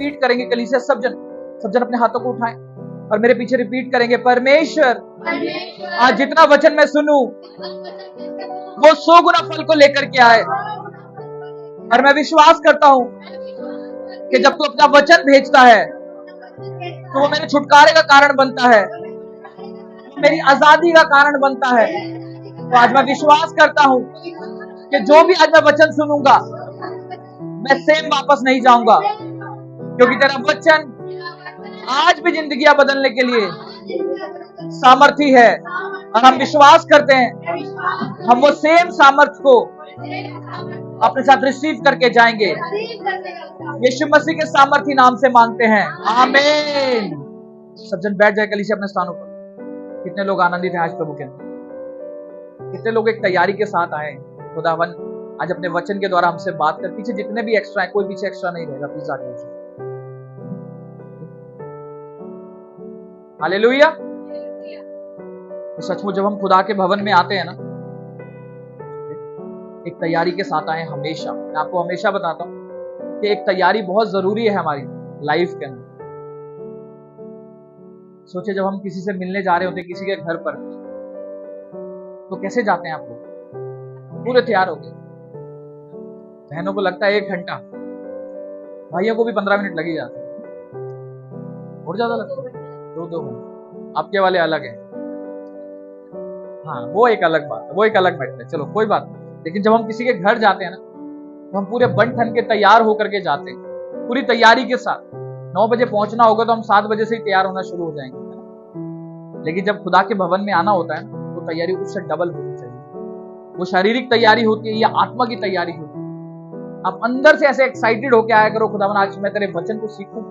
Repeat करेंगे कलीसिया सब जन अपने हाथों को उठाएं और मेरे पीछे रिपीट करेंगे, परमेश्वर आज जितना वचन मैं सुनूं वो 100 गुना फल को लेकर के आए। और मैं विश्वास करता हूं कि जब तू अपना वचन भेजता है तो वो मेरे छुटकारे का कारण बनता है, मेरी आजादी का कारण बनता है। तो आज मैं विश्वास करता हूं कि जो भी आज मैं वचन सुनूंगा मैं सेम वापस नहीं जाऊंगा, क्योंकि तेरा वचन आज भी जिंदगियां बदलने के लिए सामर्थी है। और हम विश्वास करते हैं हम वो सेम सामर्थ को अपने साथ रिसीव करके जाएंगे। यीशु मसीह के सामर्थी नाम से मांगते हैं, आमीन। सब जन बैठ जाए कलीसिया अपने स्थानों पर। कितने लोग आनंदित हैं आज प्रभु के अंदर? कितने लोग एक तैयारी के साथ आए? खुदावन आज अपने वचन के द्वारा हमसे बात कर। पीछे जितने भी एक्स्ट्रा है, कोई पीछे एक्स्ट्रा नहीं रहेगा, प्लीज आगे। हालेलुया। सचमुच जब हम खुदा के भवन में आते हैं ना, एक तैयारी के साथ आए हमेशा। मैं आपको हमेशा बताता हूं कि एक तैयारी बहुत जरूरी है हमारी लाइफ के अंदर। सोचे जब हम किसी से मिलने जा रहे होते हैं, किसी के घर पर, तो कैसे जाते हैं आप लोग? पूरे तैयार हो गए। बहनों को लगता है 1 घंटा, भाइयों को भी 15 मिनट लग ही जाते हैं, और ज्यादा लगता है 2 घंटे। आपके वाले अलग है, हाँ वो एक अलग बात है, वो एक अलग मैटर है, चलो कोई बात नहीं। लेकिन जब हम किसी के घर जाते हैं ना, तो हम पूरे बन ठन के तैयार होकर के जाते हैं, पूरी तैयारी के साथ। 9 बजे पहुंचना होगा तो हम 7 बजे से ही तैयार होना शुरू हो जाएंगे, है ना? लेकिन जब खुदा के भवन में आना होता है तो तैयारी उससे डबल होनी चाहिए। वो शारीरिक तैयारी होती है या आत्मा की तैयारी होती है। आप अंदर से ऐसे एक्साइटेड होके आया करो, खुदावन आज मैं तेरे वचन को सीखूं।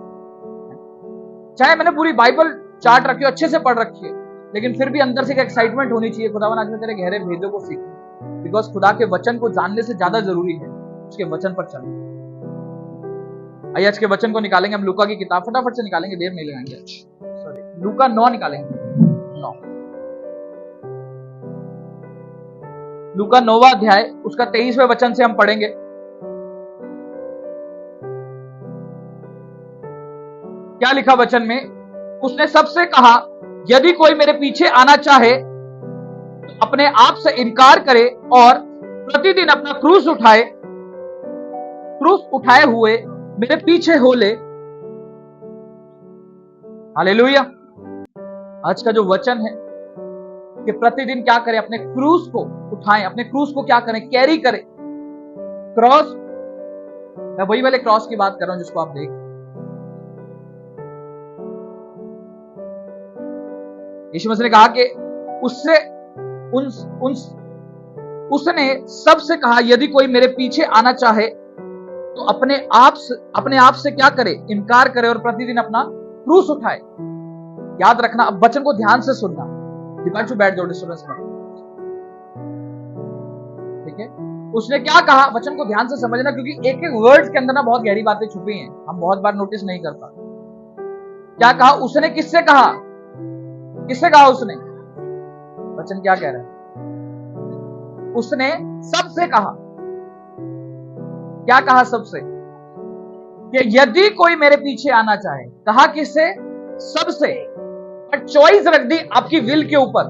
चाहे मैंने पूरी बाइबल चार्ट रखी हो, अच्छे से पढ़ रखी है, लेकिन फिर भी अंदर से एक एक्साइटमेंट होनी चाहिए, खुदावन आज मैं तेरे गहरे भेदों को सीखूं। बिकॉज खुदा के वचन को जानने से ज्यादा जरूरी है उसके वचन पर चलना। आइए आज के वचन को निकालेंगे हम लूका की किताब, फटाफट से निकालेंगे, देर नहीं लगाएंगे। सॉरी, लूका 9 निकालेंगे। 9 लूका 9वां अध्याय उसका 23वें वचन से हम पढ़ेंगे। क्या लिखा वचन में? उसने सबसे कहा, यदि कोई मेरे पीछे आना चाहे तो अपने आप से इनकार करे और प्रतिदिन अपना क्रूस उठाए हुए मेरे पीछे हो ले। हालेलुया। आज का जो वचन है कि प्रतिदिन क्या करें? अपने क्रूस को उठाएं, अपने क्रूस को क्या करें? कैरी करें। क्रॉस, मैं वही वाले क्रॉस की बात कर रहा हूं जिसको आप देख। यीशु मसीह ने कहा कि उसने सबसे कहा, यदि कोई मेरे पीछे आना चाहे तो अपने आप से क्या करे? इनकार करे और प्रतिदिन अपना क्रूस उठाए। याद रखना, अब वचन को ध्यान से सुनना। दिपांशु बैठ जाओ, डिस्टर्बेंस में, ठीक है? उसने क्या कहा? वचन को ध्यान से समझना, क्योंकि एक एक वर्ड्स के अंदर ना बहुत गहरी बातें छुपी हैं, हम बहुत बार नोटिस नहीं कर पाते। क्या कहा उसने? किससे कहा? किससे कहा उसने? वचन क्या कह रहा है? उसने सबसे कहा। क्या कहा सबसे? कि यदि कोई मेरे पीछे आना चाहे। कहा किससे? सबसे। पर चॉइस रख दी आपकी विल के ऊपर।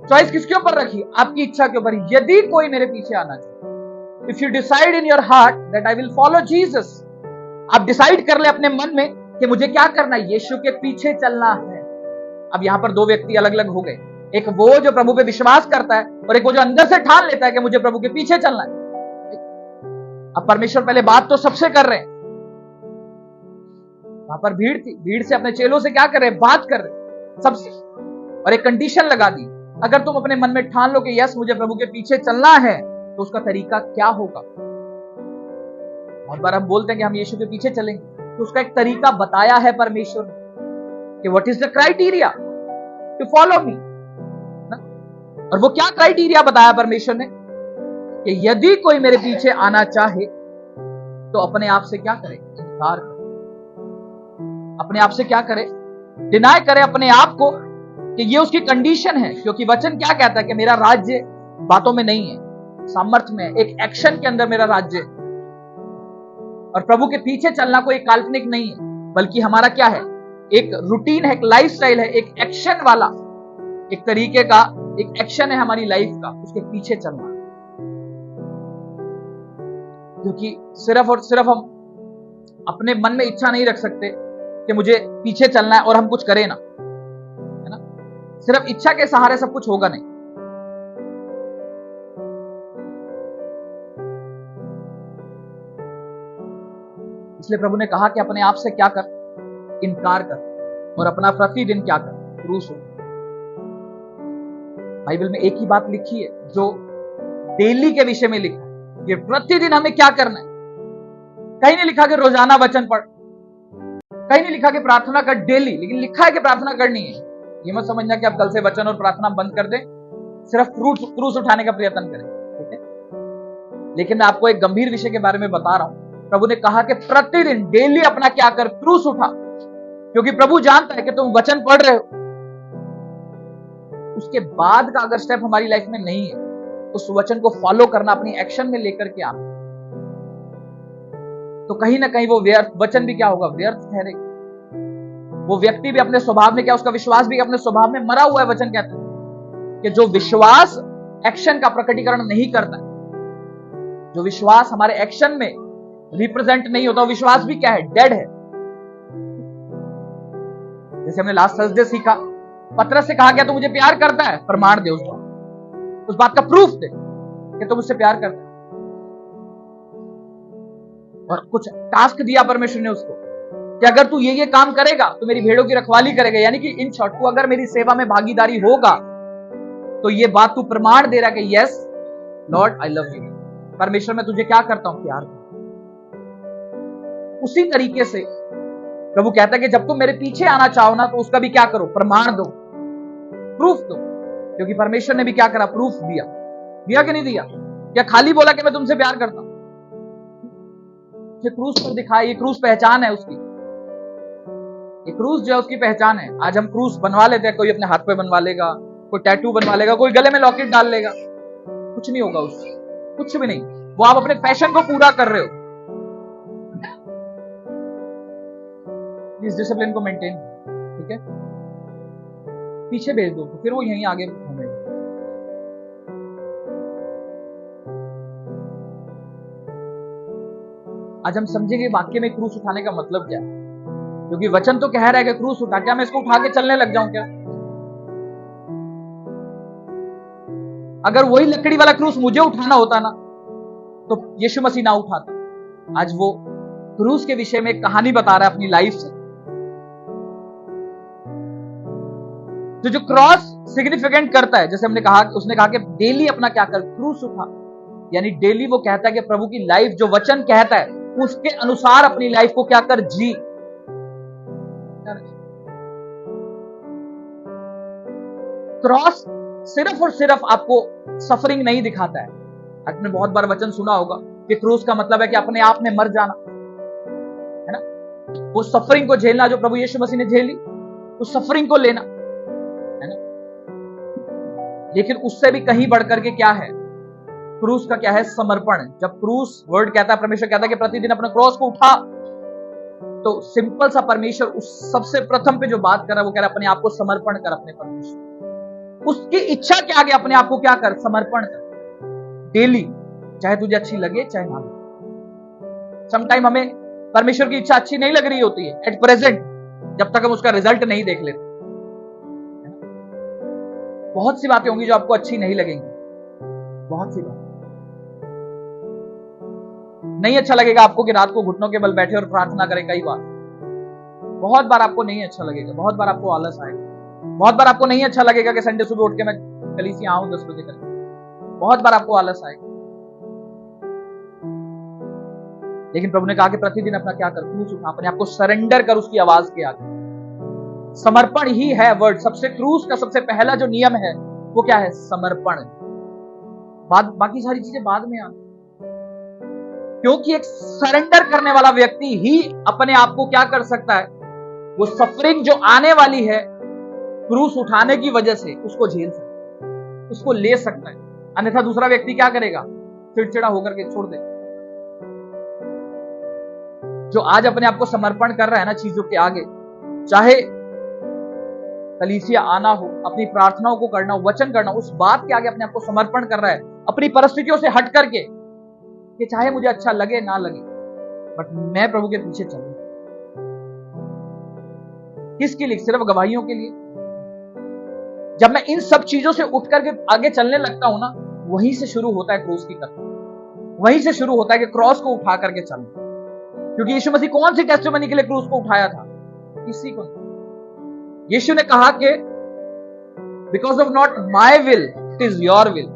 चॉइस किसके ऊपर रखी? आपकी इच्छा के ऊपर। यदि कोई मेरे पीछे आना चाहे, if you decide in your heart that I will follow Jesus, आप डिसाइड कर ले अपने मन में कि मुझे क्या करना है? यीशु के पीछे चलना है। अब यहां पर 2 व्यक्ति अलग अलग हो गए, एक वो जो प्रभु पे विश्वास करता है और एक वो जो अंदर से ठान लेता है कि मुझे प्रभु के पीछे चलना है। अब परमेश्वर पहले बात तो सबसे कर रहे हैं, वहां पर भीड़ थी, भीड़ से अपने चेलों से क्या कर रहे? बात कर रहे सबसे, और एक कंडीशन लगा दी, अगर तुम अपने मन में ठान लो कि यस मुझे प्रभु के पीछे चलना है, तो उसका तरीका क्या होगा? बहुत बार हम बोलते हैं कि हम यीशु के पीछे चलेंगे, तो उसका एक तरीका बताया है परमेश्वर ने कि what is the criteria to follow me. और वो क्या क्राइटेरिया बताया परमेश्वर ने? कि यदि कोई मेरे पीछे आना चाहे तो अपने आप से क्या करे? इनकार करे। अपने आप से क्या करे? डिनाई करे अपने आप को, कि ये उसकी कंडीशन है। क्योंकि वचन क्या कहता है? कि मेरा राज्य बातों में नहीं है, सामर्थ्य में, एक एक्शन के अंदर मेरा राज्य है। और प्रभु के पीछे चलना कोई काल्पनिक नहीं है, बल्कि हमारा क्या है, एक रूटीन है, एक लाइफस्टाइल है, एक एक्शन वाला, एक तरीके का एक एक्शन है हमारी लाइफ का, उसके पीछे चलना। क्योंकि सिर्फ और सिर्फ हम अपने मन में इच्छा नहीं रख सकते कि मुझे पीछे चलना है और हम कुछ करें ना, है ना। सिर्फ इच्छा के सहारे सब कुछ होगा नहीं। इसलिए प्रभु ने कहा कि अपने आप से क्या कर, इनकार कर और अपना प्रतिदिन क्या कर, क्रूस उठा। बाइबल में एक ही बात लिखी है जो डेली के विषय में लिखा है, कि प्रतिदिन हमें क्या करना है। कहीं नहीं लिखा कि रोजाना वचन पढ़, कहीं नहीं लिखा कि प्रार्थना कर डेली, लेकिन लिखा है कि प्रार्थना करनी है। ये मत समझना कि आप कल से वचन और प्रार्थना बंद कर दें, सिर्फ क्रूस उठाने का प्रयत्न करें, ठीक है। लेकिन मैं आपको एक गंभीर विषय के बारे में बता रहा हूं। प्रभु ने कहा कि प्रतिदिन डेली अपना क्या कर, क्रूस उठा। क्योंकि प्रभु जानता है कि तुम वचन पढ़ रहे हो, उसके बाद का अगर स्टेप हमारी लाइफ में नहीं है, उस वचन को फॉलो करना, अपनी एक्शन में लेकर के आना, तो कहीं ना कहीं वो व्यर्थ, वचन भी क्या होगा, व्यर्थ ठहरेगा। वो व्यक्ति भी अपने स्वभाव में क्या, उसका विश्वास भी अपने स्वभाव में मरा हुआ है। वचन कहता है कि जो विश्वास एक्शन का प्रकटीकरण नहीं करता, जो विश्वास हमारे एक्शन में रिप्रेजेंट नहीं होता, वो विश्वास भी क्या है, डेड है। जैसे हमने लास्ट थर्सडे सीखा, पतरस से कहा गया तू मुझे प्यार करता है, प्रमाण दे उस बात का प्रूफ दे कि तुम मुझसे प्यार करता है। और कुछ टास्क दिया परमेश्वर ने उसको कि अगर तू ये काम करेगा तो मेरी भेड़ों की रखवाली करेगा। यानी कि इन शॉर्ट, तू अगर मेरी सेवा में भागीदारी होगा तो ये बात तू प्रमाण दे रहा कि yes Lord I love you, परमेश्वर मैं तुझे क्या करता हूं, प्यार करता हूं। उसी तरीके से प्रभु कहता है कि जब तुम मेरे पीछे आना चाहो ना, तो उसका भी क्या करो, प्रमाण दो, प्रूफ दो। क्योंकि परमेश्वर ने भी क्या करा, प्रूफ दिया कि नहीं दिया? क्या खाली बोला कि मैं तुमसे प्यार करता हूं? क्रूस पर दिखाया, ये क्रूस पहचान है उसकी, ये क्रूस जो है उसकी पहचान है। आज हम क्रूस बनवा लेते हैं, कोई अपने हाथ पे बनवा लेगा, कोई टैटू बनवा लेगा, कोई गले में लॉकेट डाल लेगा, कुछ नहीं होगा उससे, कुछ भी नहीं। वो आप अपने फैशन को पूरा कर रहे हो। इस डिसिप्लिन को मेंटेन, ठीक है, पीछे भेज दो तो फिर वो यहीं आगे घूमेगा। आज हम समझेंगे वाक्य में क्रूस उठाने का मतलब क्या है। क्योंकि वचन तो कह रहा है कि क्रूस उठा, क्या मैं इसको उठा के चलने लग जाऊं क्या? अगर वही लकड़ी वाला क्रूस मुझे उठाना होता ना, तो यीशु मसीह ना उठाता। आज वो क्रूस के विषय में एक कहानी बता रहा है अपनी लाइफ से। तो जो क्रॉस सिग्निफिकेंट करता है, जैसे हमने कहा, उसने कहा कि डेली अपना क्या कर, क्रूस उठा। यानी डेली वो कहता है कि प्रभु की लाइफ जो वचन कहता है उसके अनुसार अपनी लाइफ को क्या कर, जी। क्रॉस सिर्फ और सिर्फ आपको सफरिंग नहीं दिखाता है। आपने बहुत बार वचन सुना होगा कि क्रूस का मतलब है कि अपने आप में मर जाना, है ना। वो सफरिंग को झेलना जो प्रभु यीशु मसीह ने झेली, उस सफरिंग को लेना, है ना। लेकिन उससे भी कहीं बढ़कर के क्या है, क्रूस का क्या है, समर्पण। जब क्रूस वर्ड कहता है, परमेश्वर कहता है कि प्रतिदिन अपने क्रॉस को उठा, तो सिंपल सा परमेश्वर उस सबसे प्रथम पे जो बात कर रहा है, वो कह रहा है अपने आप को समर्पण कर अपने परमेश्वर। उसकी इच्छा के आगे अपने आप को क्या कर, समर्पण कर डेली, चाहे तुझे अच्छी लगे चाहे ना लगे। समटाइम हमें परमेश्वर की इच्छा अच्छी नहीं लग रही होती है एट प्रेजेंट, जब तक हम उसका रिजल्ट नहीं देख लेते। बहुत सी बातें होंगी जो आपको अच्छी नहीं लगेंगी, बहुत सी बात नहीं अच्छा लगेगा आपको कि रात को घुटनों के बल बैठे और प्रार्थना करें। कई बार, बहुत बार आपको नहीं अच्छा लगेगा, बहुत बार आपको आलस आएगा, बहुत बार आपको नहीं अच्छा लगेगा कि संडे सुबह उठ के मैं कलीसिया आऊं 10 बजे करके, बहुत बार आपको आलस आएगा। लेकिन प्रभु ने कहा कि प्रतिदिन अपना क्या कर, क्रूस उठा, अपने आप को सरेंडर कर उसकी आवाज के आगे। समर्पण ही है वर्ड। सबसे क्रूस का सबसे पहला जो नियम है वो क्या है, समर्पण। बाकी सारी चीजें बाद में आती, क्योंकि एक सरेंडर करने वाला व्यक्ति ही अपने आप को क्या कर सकता है, वो सफरिंग जो आने वाली है क्रूस उठाने की वजह से उसको झेल सकता है, उसको ले सकता है। अन्यथा दूसरा व्यक्ति क्या करेगा, चिड़चिड़ा होकर के छोड़ दे। जो आज अपने आप को समर्पण कर रहा है ना चीजों के आगे, चाहे कलीसिया आना हो, अपनी प्रार्थनाओं को करना हो, वचन करना हो, उस बात के आगे अपने आप को समर्पण कर रहा है, अपनी परिस्थितियों से हट करके, कि चाहे मुझे अच्छा लगे ना लगे, बट मैं प्रभु के पीछे चलूं। किसके लिए? सिर्फ गवाहियों के लिए। जब मैं इन सब चीजों से उठ करके आगे चलने लगता हूं ना, वहीं से शुरू होता है क्रूस की कथा। वहीं से शुरू होता है कि क्रॉस को उठा करके चलना। क्योंकि यीशु मसीह कौन सी टेस्टिमनी के लिए क्रूस को उठाया था? किसी को नहीं। यीशु ने कहा कि because of not my will it is your will,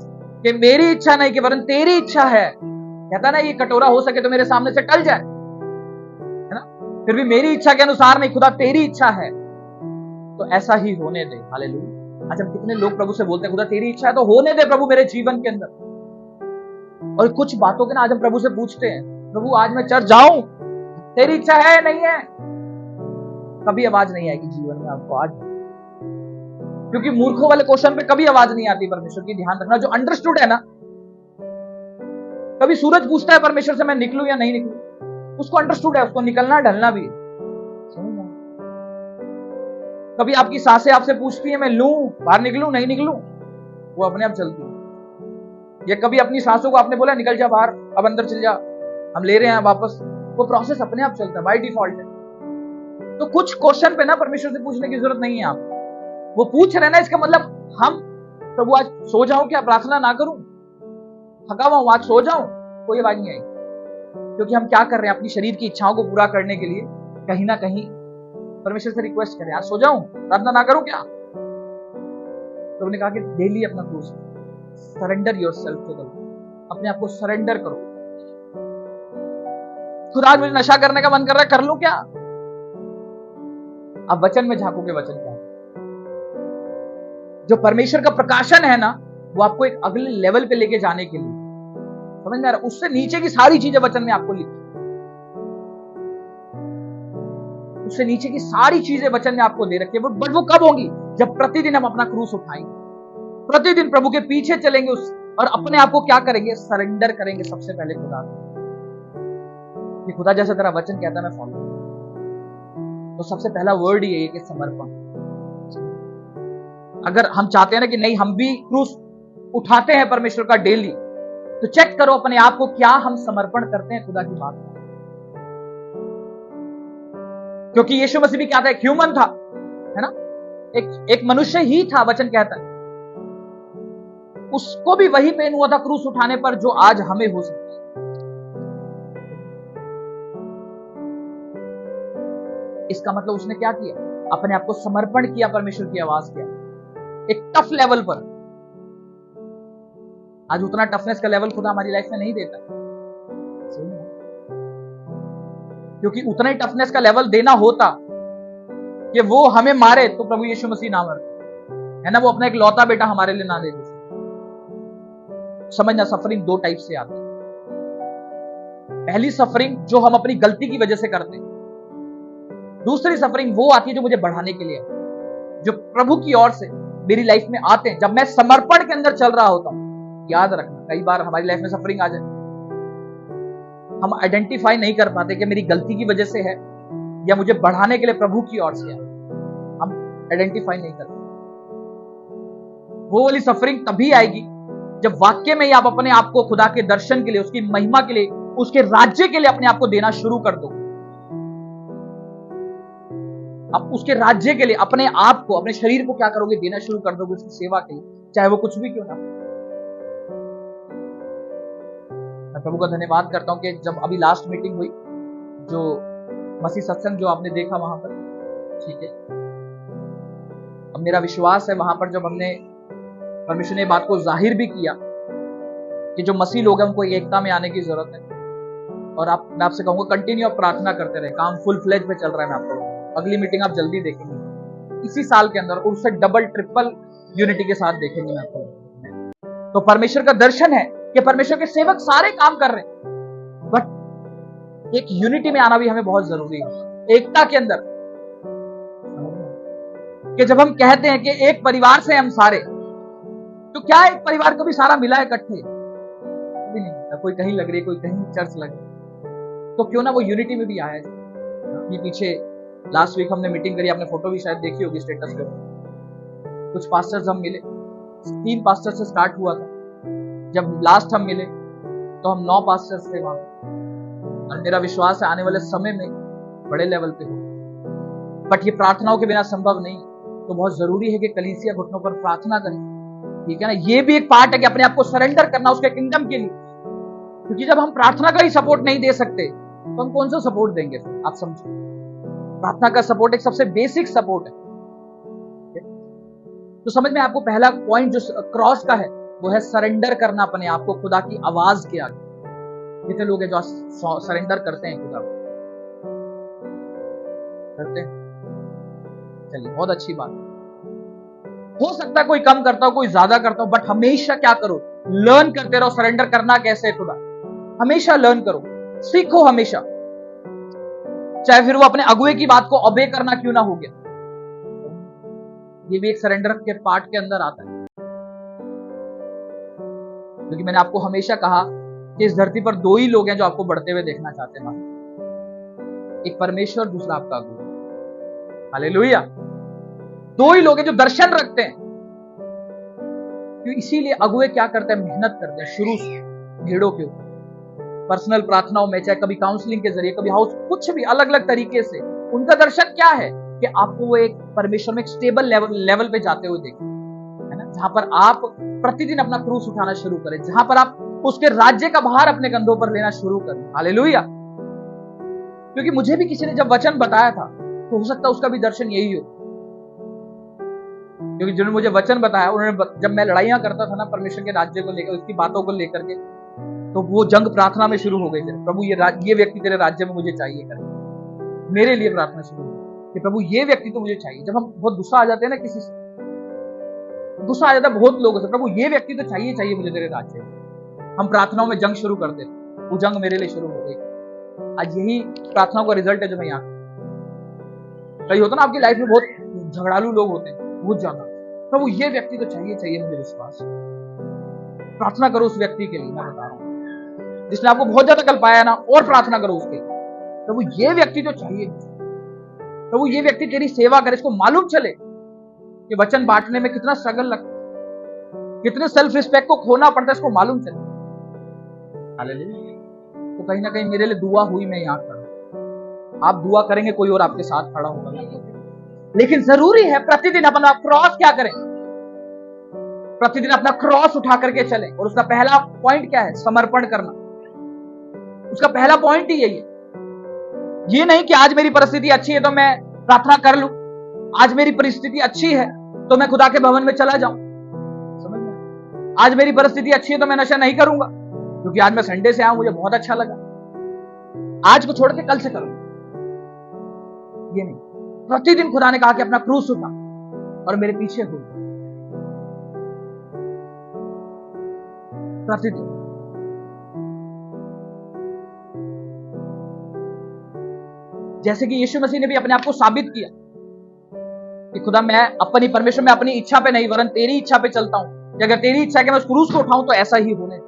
कि मेरी इच्छा नहीं कि वरन तेरी इच्छा है। कहता ना, ये कटोरा हो सके तो मेरे सामने से टल जाए, है ना, फिर भी मेरी इच्छा के अनुसार नहीं, खुदा तेरी इच्छा है तो ऐसा ही होने दे। हालेलुया। आज हम कितने लोग प्रभु से बोलते हैं, खुदा तेरी इच्छा है तो होने दे प्रभु मेरे जीवन के अंदर। और कुछ बातों के ना आज हम प्रभु से पूछते हैं, प्रभु आज मैं चर्च जाऊं, तेरी इच्छा है नहीं है? कभी आवाज नहीं आएगी जीवन में आपको आज, क्योंकि मूर्खों वाले क्वेश्चन पे कभी आवाज नहीं आती परमेश्वर की। ध्यान रखना, जो अंडरस्टूड है ना, कभी सूरज पूछता है परमेश्वर से मैं निकलूं या नहीं निकलूं, उसको अंडरस्टूड है, उसको निकलना ढलना भी। कभी आपकी सासें आपसे पूछती है मैं लूं, बाहर निकलूं नहीं निकलूं, वो अपने आप चलती है। या कभी अपनी सासों को आपने बोला निकल जा बाहर, अब अंदर चल जा, हम ले रहे हैं वापस, वो प्रोसेस अपने आप चलता है, बाय डिफॉल्ट है। तो कुछ क्वेश्चन पे ना परमेश्वर से पूछने की जरूरत नहीं है आप, वो पूछ रहे ना, इसका मतलब हम प्रभु आज सो जाऊं क्या, प्रार्थना ना करूं, थका हुआ हूं आज सो जाऊं, कोई आवाज नहीं आई। क्योंकि हम क्या कर रहे हैं, अपनी शरीर की इच्छाओं को पूरा करने के लिए कहीं ना कहीं परमेश्वर से रिक्वेस्ट करें, आज सो जाऊं, प्रार्थना ना करूं क्या? तो उन्होंने कहा कि डेली अपना क्रूस, surrender yourself to the lord, अपने आप को सरेंडर करो। खुदा आज मुझे नशा करने का मन कर रहा है, कर लूं क्या? आप वचन में झांकोगे, वचन क्या? जो परमेश्वर का प्रकाशन है ना, वो आपको एक अगले लेवल पे लेके जाने के लिए, समझ में आ रहा? उससे नीचे की सारी चीजें वचन में आपको लिखी, उससे नीचे की सारी चीजें वचन में आपको दे रखी है। बट वो कब होंगी? जब प्रतिदिन हम अपना क्रूस उठाएंगे, प्रतिदिन प्रभु के पीछे चलेंगे उस, और अपने आप को क्या करेंगे? सरेंडर करेंगे सबसे पहले खुदा को, कि खुदा जैसा तेरा वचन कहता है मैं फॉलो। तो सबसे पहला वर्ड ही है कि समर्पण। अगर हम चाहते हैं ना कि नहीं हम भी क्रूस उठाते हैं परमेश्वर का डेली, तो चेक करो अपने आप को, क्या हम समर्पण करते हैं खुदा की बात में? क्योंकि यीशु मसीह भी क्या था? एक ह्यूमन था, है ना, एक मनुष्य ही था, वचन कहता है। उसको भी वही पेन हुआ था क्रूस उठाने पर जो आज हमें हो सकता है। इसका मतलब उसने क्या किया? अपने आप को समर्पण किया, परमेश्वर की आवाज किया, एक टफ लेवल पर। आज उतना टफनेस का लेवल खुदा हमारी लाइफ में नहीं देता, क्योंकि उतना ही टफनेस का लेवल देना होता कि वो हमें मारे तो प्रभु यीशु मसीह ना मरे, है ना, वो अपना एक लौता बेटा हमारे लिए ना दे दे। समझना, सफरिंग दो टाइप से आती है। पहली सफरिंग जो हम अपनी गलती की वजह से करते हैं, दूसरी सफरिंग वो आती है जो मुझे बढ़ाने के लिए, जो प्रभु की ओर से मेरी लाइफ में आते हैं, जब मैं समर्पण के अंदर चल रहा होता हूं। याद रखना, कई बार हमारी लाइफ में सफरिंग आ जाए, हम आइडेंटिफाई नहीं कर पाते कि मेरी गलती की वजह से है या मुझे बढ़ाने के लिए प्रभु की ओर से है, हम आइडेंटिफाई नहीं करते। वो वाली सफरिंग तभी आएगी जब वाक्य में ही आप अपने आप को खुदा के दर्शन के लिए, उसकी महिमा के लिए, उसके राज्य के लिए अपने आप को देना शुरू कर दो। आप उसके राज्य के लिए अपने आप को, अपने शरीर को क्या करोगे? देना शुरू कर दोगे उसकी सेवा के लिए, चाहे वो कुछ भी क्यों ना। मैं प्रभु का धन्यवाद करता हूं कि जब अभी लास्ट मीटिंग हुई, जो मसीह सत्संग जो आपने देखा वहां पर, ठीक है, अब मेरा विश्वास है वहां पर जब हमने, परमेश्वर ने बात को जाहिर भी किया कि जो मसीह लोग हैं उनको एकता में आने की जरूरत है। और मैं आपसे कहूंगा कंटिन्यू आप प्रार्थना करते रहे, काम फुल फ्लेज पे चल रहा है। मैं आपको अगली मीटिंग आप जल्दी देखेंगे इसी साल के अंदर, उससे डबल ट्रिपल यूनिटी के साथ देखेंगे मैं आपको। तो परमेश्वर का दर्शन है कि परमेश्वर के सेवक सारे काम कर रहे हैं, बट एक यूनिटी में आना भी हमें बहुत जरूरी है, एकता के अंदर। कि जब हम कहते हैं कि एक परिवार से हम सारे, तो क्या एक परिवार कभी सारा मिला है इकट्ठे? कभी नहीं मिलता। कोई कहीं लग रही है, कोई कहीं चर्च लग रही है, तो क्यों ना वो यूनिटी में भी आया जाए। अभी पीछे लास्ट वीक हमने मीटिंग करी, आपने फोटो भी शायद देखी होगी स्टेटस पे। कुछ पास्टर्स हम मिले, 3 पास्टर से स्टार्ट हुआ था। जब लास्ट हम मिले तो हम 9 पास्टर्स थे वहां, और मेरा विश्वास है आने वाले समय में बड़े लेवल पे हो। बट ये प्रार्थनाओं के बिना संभव नहीं, तो बहुत जरूरी है कि कलीसिया घुटनों पर प्रार्थना करें, ठीक है ना। ये भी एक पार्ट है कि अपने आप को सरेंडर करना उसके किंगडम के लिए, क्योंकि जब हम प्रार्थना का ही सपोर्ट नहीं दे सकते तो हम कौन सा सपोर्ट देंगे? आप समझो, प्रार्थना का सपोर्ट एक सबसे बेसिक सपोर्ट है। तो समझ में आपको पहला पॉइंट जो क्रॉस का है वो है सरेंडर करना अपने आप को खुदा की आवाज के आगे। कितने लोग हैं जो सरेंडर करते हैं खुदा को? करते हैं? चलिए, बहुत अच्छी बात। हो सकता है कोई कम करता हो, कोई ज्यादा करता हो, बट हमेशा क्या करो? लर्न करते रहो सरेंडर करना कैसे है खुदा। हमेशा लर्न करो, सीखो हमेशा, चाहे फिर वो अपने अगुए की बात को ओबे करना क्यों ना हो गया। ये भी एक सरेंडर के पार्ट के अंदर आता है, क्योंकि मैंने आपको हमेशा कहा कि इस धरती पर 2 ही लोग हैं जो आपको बढ़ते हुए देखना चाहते हैं, एक परमेश्वर, दूसरा आपका अगुआ। हालेलुया। 2 ही लोग हैं जो दर्शन रखते हैं। इसीलिए अगुए क्या करते हैं? मेहनत करते हैं शुरू से भेड़ों के ऊपर, पर्सनल प्रार्थनाओं में, चाहे कभी काउंसलिंग के जरिए, कभी हाउस, कुछ भी अलग अलग तरीके से। उनका दर्शन क्या है कि आपको वो एक परमेश्वर में एक स्टेबल लेवल पे जाते हुए देखें, है ना, जहां पर आप प्रतिदिन अपना क्रूस उठाना शुरू करें, जहां पर आप उसके राज्य का भार अपने कंधों पर लेना शुरू करें। हालेलुया। क्योंकि मुझे भी किसी ने जब वचन बताया था, तो हो सकता है उसका भी दर्शन यही हो, क्योंकि जिन्होंने मुझे वचन बताया, उन्होंने, जब मैं लड़ाइयां करता था ना परमेश्वर के राज्य को लेकर, उसकी बातों को लेकर के, तो वो जंग प्रार्थना में शुरू हो गई थी। प्रभु ये व्यक्ति तेरे राज्य में मुझे चाहिए कर, मेरे लिए प्रार्थना शुरू हो कि प्रभु ये व्यक्ति तो मुझे चाहिए। जब हम बहुत गुस्सा आ जाते हैं ना, किसी से गुस्सा आ जाता है बहुत लोगों से, प्रभु ये व्यक्ति तो चाहिए मुझे तेरे राज्य में, हम प्रार्थनाओं में जंग शुरू कर देते। वो जंग मेरे लिए शुरू हो गई। आज यही प्रार्थनाओं का रिजल्ट है जो मैं यहाँ, कई होता ना आपकी लाइफ में, बहुत झगड़ालू लोग होते हैं, बहुत ज्यादा, प्रभु ये व्यक्ति तो चाहिए मुझे विश्वास। प्रार्थना करो उस व्यक्ति के लिए, मैं बता रहा हूं जिसने आपको बहुत ज्यादा कल पाया ना, और प्रार्थना करो उसके, प्रभु ये व्यक्ति तो चाहिए, प्रभु ये व्यक्ति तेरी सेवा करे, इसको मालूम चले कि वचन बांटने में कितना स्ट्रगल लगता है, कितने सेल्फ रिस्पेक्ट को खोना पड़ता है, इसको मालूम चले। हालेलुया। तो कहीं ना कहीं मेरे लिए दुआ हुई, मैं यहां खड़ा, आप दुआ करेंगे कोई और आपके साथ खड़ा होगा, लेकिन जरूरी है प्रतिदिन अपना क्रॉस क्या करें? प्रतिदिन अपना क्रॉस उठा करके चलें। और उसका पहला पॉइंट क्या है? समर्पण करना। उसका पहला पॉइंट ही यही है। ये नहीं कि आज मेरी परिस्थिति अच्छी है तो मैं प्रार्थना कर लूं, आज मेरी परिस्थिति अच्छी है तो मैं खुदा के भवन में चला जाऊं। समझ में? आज मेरी परिस्थिति अच्छी है तो मैं नशा नहीं करूंगा, क्योंकि आज मैं संडे से आया, मुझे बहुत अच्छा लगा, आज को छोड़ के कल से करूंगा। ये नहीं, प्रतिदिन खुदा ने कहा कि अपना क्रूस उठा और मेरे पीछे हो। प्रतिदिन। जैसे कि यीशु मसीह ने भी अपने आप को साबित किया कि खुदा, मैं अपनी परमेश्वर में अपनी इच्छा पे नहीं वरन तेरी इच्छा पे चलता हूं, कि अगर तेरी इच्छा है कि मैं उस क्रूस को उठाऊं तो ऐसा ही होने।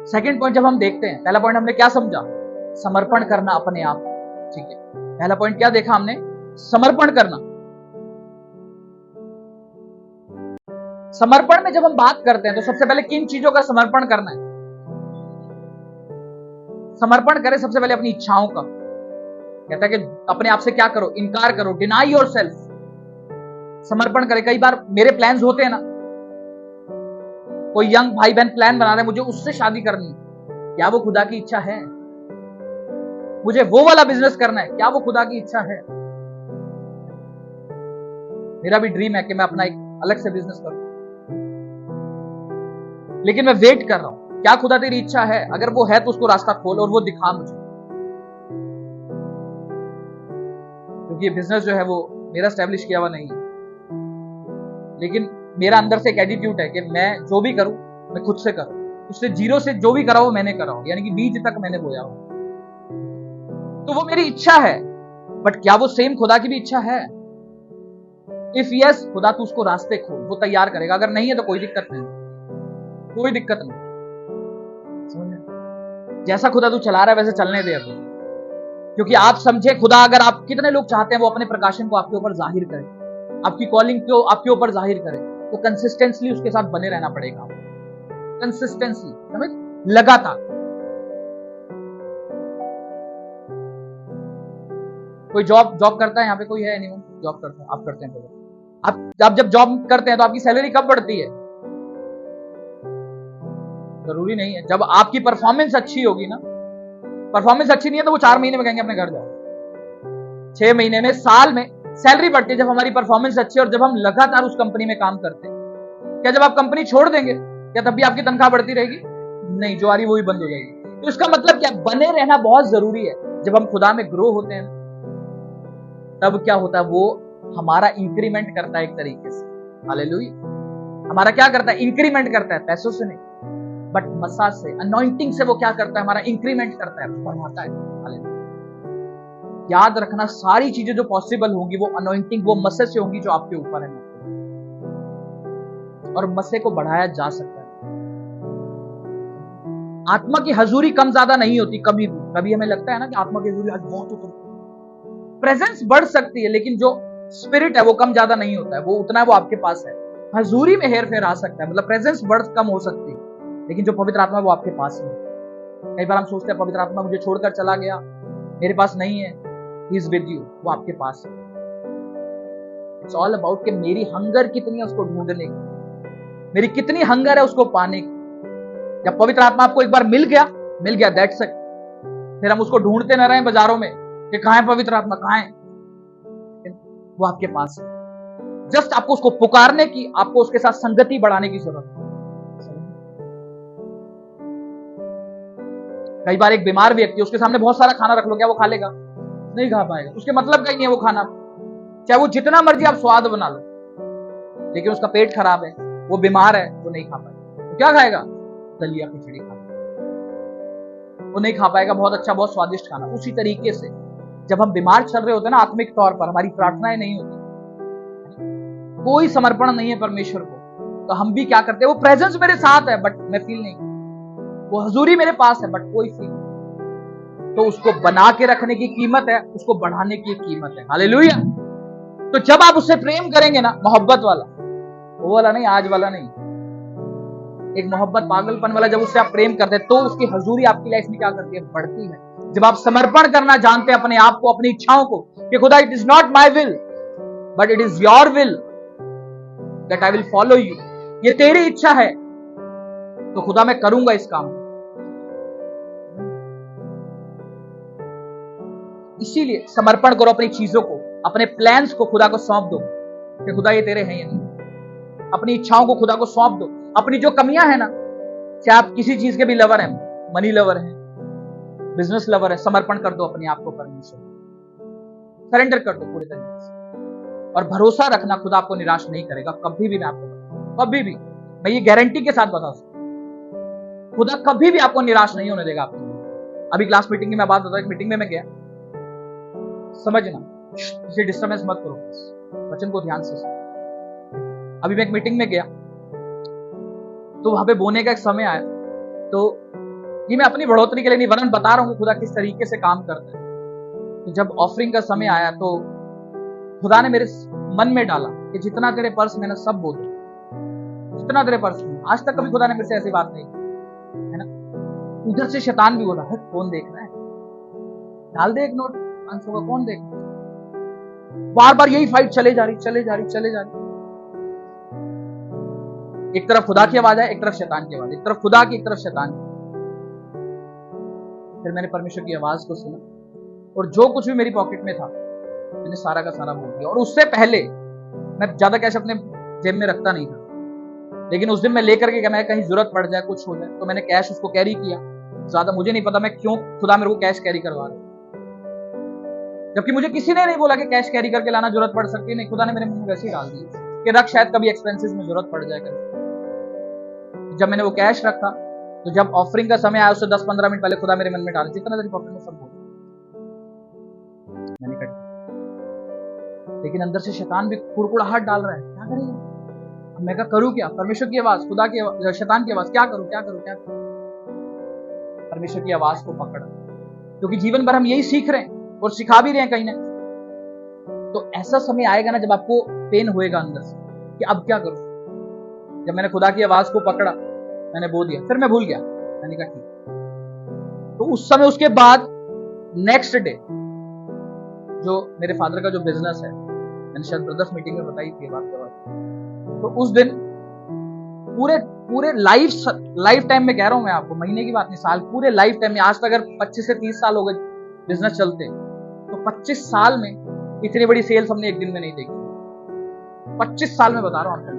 सेकंड पॉइंट जब हम देखते हैं, पहला पॉइंट हमने क्या समझा? समर्पण करना अपने आप, ठीक है। पहला पॉइंट क्या देखा हमने? समर्पण करना। समर्पण में जब हम बात करते हैं तो सबसे पहले किन चीजों का समर्पण करना है? समर्पण करें सबसे पहले अपनी इच्छाओं का। कहता है कि अपने आप से क्या करो? इनकार करो, डिनाई योरसेल्फ। समर्पण करें। कई बार मेरे प्लान्स होते हैं ना, कोई यंग भाई बहन प्लान बना रहे हैं, मुझे उससे शादी करनी है, क्या वो खुदा की इच्छा है? मुझे वो वाला बिजनेस करना है, क्या वो खुदा की इच्छा है? मेरा भी ड्रीम है कि मैं अपना एक अलग से बिजनेस करूं, लेकिन मैं वेट कर रहा हूं, क्या खुदा तेरी इच्छा है? अगर वो है तो उसको रास्ता खोल और वो दिखा मुझे, क्योंकि ये बिजनेस जो है वो मेरा स्टैब्लिश किया हुआ नहीं है, लेकिन मेरा अंदर से एक एटीट्यूड है कि मैं जो भी करूं मैं खुद से करूं, उससे जीरो से जो भी कराऊं मैंने कराऊं, यानी कि बीज तक मैंने बोया हो, तो वो मेरी इच्छा है बट क्या वो सेम खुदा की भी इच्छा है? इफ यस, खुदा तू उसको रास्ते खोल, वो तैयार करेगा। अगर नहीं है तो कोई दिक्कत नहीं, कोई दिक्कत नहीं। जैसा खुदा तू चला रहा है वैसे चलने दे अभी, क्योंकि आप समझे खुदा, अगर आप, कितने लोग चाहते हैं वो अपने प्रकाशन को आपके ऊपर जाहिर करे, आपकी कॉलिंग को आपके ऊपर जाहिर करे, तो कंसिस्टेंटली उसके साथ बने रहना पड़ेगा। कंसिस्टेंसी, समझ, लगातार। कोई जॉब करता है यहाँ पे? कोई है एनीवन जॉब करता है? आप करते हैं तो आप जब जॉब करते हैं तो आपकी सैलरी कब बढ़ती है? जरूरी नहीं है। जब आपकी परफॉर्मेंस अच्छी होगी ना, परफॉर्मेंस अच्छी नहीं है तो वो 4 महीने में कहेंगे अपने घर जाओ, 6 महीने में, साल में सैलरी बढ़ती है जब हमारी परफॉर्मेंस अच्छी है और जब हम लगातार उस कंपनी में काम करते हैं। क्या जब आप कंपनी छोड़ देंगे क्या तब भी आपकी तनख्वाह बढ़ती रहेगी? नहीं, जो आ रही वो ही बंद हो जाएगी। तो इसका मतलब क्या, बने रहना बहुत जरूरी है। जब हम खुदा में ग्रो होते हैं तब क्या होता है, वो हमारा इंक्रीमेंट करता है एक तरीके से। हालेलुया। हमारा क्या करता है? इंक्रीमेंट करता है, पैसों से नहीं बट मसाज से, अनॉइंटिंग से। वो क्या करता है? हमारा इंक्रीमेंट करता है, बढ़ाता है। हालेलुया। याद रखना, सारी चीजें जो पॉसिबल होंगी वो अनॉइंटिंग, वो मसे से होंगी जो आपके ऊपर है, और मसे को बढ़ाया जा सकता है। आत्मा की हजूरी कम ज्यादा नहीं होती कभी भी। कभी हमें लगता है ना कि आत्मा की हजूरी आज बहुत होती है, प्रेजेंस बढ़ सकती है, लेकिन जो स्पिरिट है वो कम ज्यादा नहीं होता है, वो उतना है, वो आपके पास है। हजूरी में हेर फेर आ सकता है, मतलब प्रेजेंस बढ़ कम हो सकती है, लेकिन जो पवित्र आत्मा है वो आपके पास है। कई बार हम सोचते हैं पवित्र आत्मा मुझे छोड़कर चला गया, मेरे पास नहीं है। ही इज विद यू, वो आपके पास है। इट्स ऑल अबाउट कि मेरी हंगर कितनी है उसको ढूंढने की, मेरी कितनी हंगर है उसको पाने की। जब पवित्र आत्मा आपको एक बार मिल गया, दैट्स इट। फिर हम उसको ढूंढते न रहे बाजारों में कि कहां है पवित्र आत्मा, कहां है। वो आपके पास है। जस्ट आपको उसको पुकारने की, आपको उसके साथ संगति बढ़ाने की जरूरत है। कई बार एक बीमार व्यक्ति, उसके सामने बहुत सारा खाना रख लो, क्या वो खा लेगा? नहीं खा पाएगा। उसके मतलब का ही नहीं है वो खाना, चाहे वो जितना मर्जी आप स्वाद बना लो, लेकिन उसका पेट खराब है, वो बीमार है, वो नहीं खा पाएगा। तो क्या खाएगा? दलिया खिचड़ी खा, वो नहीं खा पाएगा बहुत अच्छा, बहुत स्वादिष्ट खाना। उसी तरीके से जब हम बीमार चल रहे होते हैं ना, आत्मिक तौर पर हमारी प्रार्थनाएं नहीं होती, कोई समर्पण नहीं है परमेश्वर को, तो हम भी क्या करते हैं, वो प्रेजेंस मेरे साथ है बट मैं फील नहीं, वो हजूरी मेरे पास है बट कोई फील नहीं। तो उसको बना के रखने की कीमत है, उसको बढ़ाने की कीमत है। हालेलुया। तो जब आप उससे प्रेम करेंगे ना, मोहब्बत वाला, वो वाला नहीं, आज वाला नहीं, एक मोहब्बत पागलपन वाला, जब उससे आप प्रेम करते हैं तो उसकी हजूरी आपकी लाइफ में क्या करती है? बढ़ती है। जब आप समर्पण करना जानते हैं अपने आप को, अपनी इच्छाओं को, कि खुदा it is not my will but it is your will that I will follow you, ये तेरी इच्छा है तो खुदा मैं करूंगा इस काम को। इसीलिए समर्पण करो अपनी चीजों को, अपने प्लान्स को खुदा को सौंप दो कि खुदा ये तेरे हैं या नहीं। अपनी इच्छाओं को खुदा को सौंप दो। अपनी जो कमियां है ना, चाहे आप किसी चीज के भी लवर हैं, मनी लवर हैं, बिजनेस लवर है, समर्पण कर दो अपने आप को परमेश्वर, सरेंडर कर दो पूरे तरीके से, और भरोसा रखना खुदा आपको निराश नहीं करेगा कभी भी। मैं आपको बताऊं, कभी भी, मैं ये गारंटी के साथ बता सकता हूं, खुदा कभी भी आपको निराश नहीं होने देगा आपको। अभी क्लास मीटिंग की मैं बात बताऊं, एक मीटिंग में मैं गया, समझना, इसे डिस्टर्बेंस मत करो, वचन को ध्यान से सुनो। अभी मैं एक मीटिंग में गया तो वहां पे बोने का एक समय आया, तो ये मैं अपनी बढ़ोतरी के लिए नहीं, वरन बता रहा हूं खुदा किस तरीके से काम करता है। तो जब ऑफरिंग का समय आया तो खुदा ने मेरे मन में डाला कि जितना तेरे पर्स में ना सब बोल दो, जितना तेरे पर्स में। आज तक कभी खुदा ने मेरे से ऐसी बात नहीं की, है ना। उधर से शैतान भी बोला है, कौन देख रहा है, डाल दे एक नोट 500 का, कौन देख रहा है। बार बार यही फाइट चले जा रही। एक तरफ खुदा की आवाज है, एक तरफ शैतान की आवाज, एक तरफ खुदा की, एक तरफ शैतान की। फिर मैंने परमेश्वर की आवाज को सुना और जो कुछ भी मेरी पॉकेट में था मैंने सारा का सारा बोल दिया। और उससे पहले मैं ज्यादा कैश अपने जेब में रखता नहीं था, लेकिन उस दिन मैं लेकर के, मैं कहीं जरूरत पड़ जाए, कुछ हो जाए, तो मैंने कैश उसको कैरी किया। ज्यादा मुझे नहीं पता मैं क्यों खुदा मेरे को कैश कैरी करवा रहा है, जबकि मुझे किसी ने नहीं बोला कि कैश कैरी करके लाना जरूरत पड़ सकती है। नहीं, खुदा ने मेरे मुंह में वैसे ही डाल दी कि रख, शायद कभी एक्सपेंसेस में जरूरत पड़ जाए कर। जब मैंने वो कैश रखा तो जब ऑफरिंग का समय आया उससे 10-15 मिनट पहले खुदा मेरे मन में डाला, जितना तेरी पॉकेट में सब बोल, मैंने कट लेकिन अंदर से शैतान भी कुड़कुड़ाहट डाल रहा है, क्या करेंगे। मैं क्या करूं, क्या परमेश्वर की आवाज, खुदा की आवाज, शैतान की आवाज, क्या करूं क्या करूं क्या करूं। परमेश्वर की आवाज को पकड़ा, क्योंकि जीवन भर हम यही सीख रहे हैं और सिखा भी रहे हैं कहीं ना। तो ऐसा समय आएगा ना जब आपको पेन होएगा अंदर से कि अब क्या करूं। जब मैंने खुदा की आवाज को पकड़ा, मैंने बोल दिया, फिर मैं भूल गया, मैंने कहा ठीक। तो उस समय उसके बाद नेक्स्ट डे जो मेरे फादर का जो बिजनेस है, मैंने शायद ब्रदर्स मीटिंग में बताई थी बात के बाद, तो उस दिन पूरे लाइफ टाइम में कह रहा हूं मैं आपको, महीने की बात नहीं, साल, पूरे लाइफ टाइम में आज तक अगर 25 से 30 साल हो गए बिजनेस चलते, तो 25 साल में इतनी बड़ी सेल्स हमने एक दिन में नहीं देखी। 25 साल में बता रहा हूं आपको,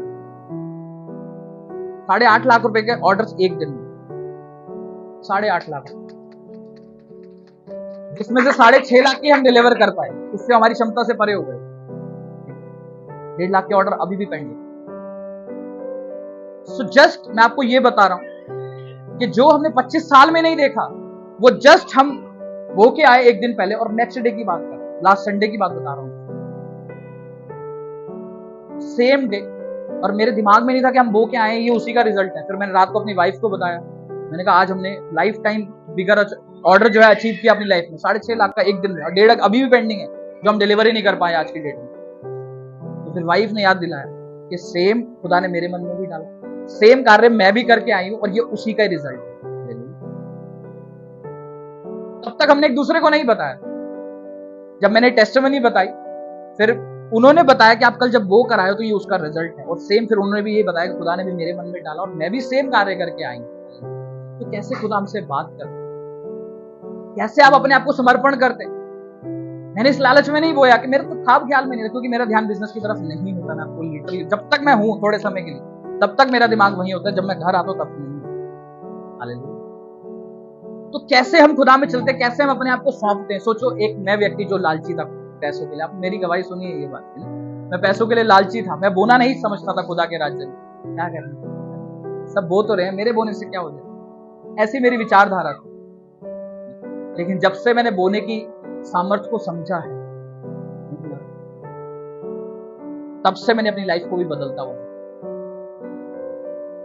8.5 लाख रुपए के ऑर्डर्स एक दिन में, 8.5 लाख, इसमें से 6.5 लाख की हम डिलीवर कर पाए, उससे हमारी क्षमता से परे हो गए। 1.5 लाख के ऑर्डर अभी भी पेंडिंग। सो जस्ट मैं आपको ये बता रहा हूं कि जो हमने 25 साल में नहीं देखा, वो जस्ट हम वो के आए एक दिन पहले, और नेक्स्ट डे की बात कर, लास्ट संडे की बात बता रहा हूं, सेम डे। और मेरे दिमाग में नहीं था कि हम वो के आए, ये उसी का रिजल्ट है। फिर मैंने रात को अपनी वाइफ को बताया, मैंने कहा आज हमने लाइफ टाइम बिगर ऑर्डर जो है अचीव किया अपनी लाइफ में, 6.5 लाख का एक दिन में, और 1.5 अभी भी पेंडिंग है जो हम डिलीवरी नहीं कर पाए आज की डेट में। तो फिर वाइफ ने याद दिलाया कि सेम खुदा ने मेरे मन में भी डाला, सेम कार्य मैं भी करके आई हूं, और ये उसी का रिजल्ट है। तब तक हमने एक दूसरे को नहीं बताया। जब मैंने टेस्टिमनी बताई, फिर उन्होंने बताया कि आप कल जब वो कराए हो तो ये उसका रिजल्ट है, और सेम फिर उन्होंने भी ये बताया कि खुदा ने भी मेरे मन में डाला और मैं भी सेम कार्य करके आई। तो कैसे खुदा हमसे बात करते, कैसे आप अपने आप को समर्पण करते। मैंने इस लालच में नहीं बोया कि मेरे तो ख्वाब ख्याल में नहीं, क्योंकि मेरा ध्यान बिजनेस की तरफ नहीं होता। मैं आपको लिटरली, जब तक मैं हूं थोड़े समय के लिए, तब तक मेरा दिमाग वहीं होता है, जब मैं घर आता हूं तब नहीं। हालेलुया। तो कैसे हम खुदा में चलते, कैसे हम अपने आप को सौंपते हैं। सोचो, एक मैं व्यक्ति जो लालची था पैसों के लिए, आप मेरी गवाही सुनिए ये बात है ना, मैं पैसों के लिए लालची था, मैं बोना नहीं समझता था खुदा के राज्य में। क्या करना, सब बो तो रहे हैं, मेरे बोने से क्या हो जाए, ऐसी मेरी विचारधारा थी। लेकिन जब से मैंने बोने की सामर्थ्य को समझा है, तब से मैंने अपनी लाइफ को भी बदलता हुआ।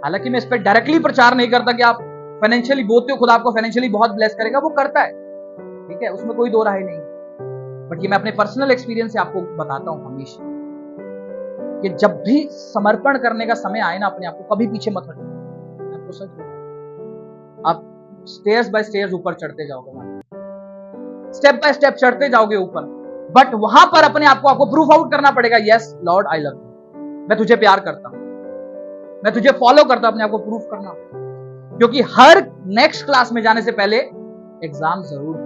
हालांकि मैं इस पर डायरेक्टली प्रचार नहीं करता कि आप फाइनेंशियली बोते हो, खुदा आपको फाइनेंशियली बहुत ब्लेस करेगा, वो करता है, ठीक है, उसमें कोई दो राय नहीं। बट ये मैं अपने पर्सनल एक्सपीरियंस से आपको बताता हूं हमेशा कि जब भी समर्पण करने का समय आए ना, अपने आप को कभी पीछे मत हटो। आपको सच बताऊं, आप स्टेयर्स बाय स्टेयर्स ऊपर चढ़ते जाओगे, स्टेप बाय स्टेप चढ़ते जाओगे ऊपर, बट वहां पर अपने आप को आपको प्रूफ आउट करना पड़ेगा, yes Lord I love you, मैं तुझे प्यार करता हूं, मैं तुझे फॉलो करता हूं। अपने आप को प्रूफ करना, क्योंकि हर नेक्स्ट क्लास में जाने से पहले एग्जाम जरूर हो,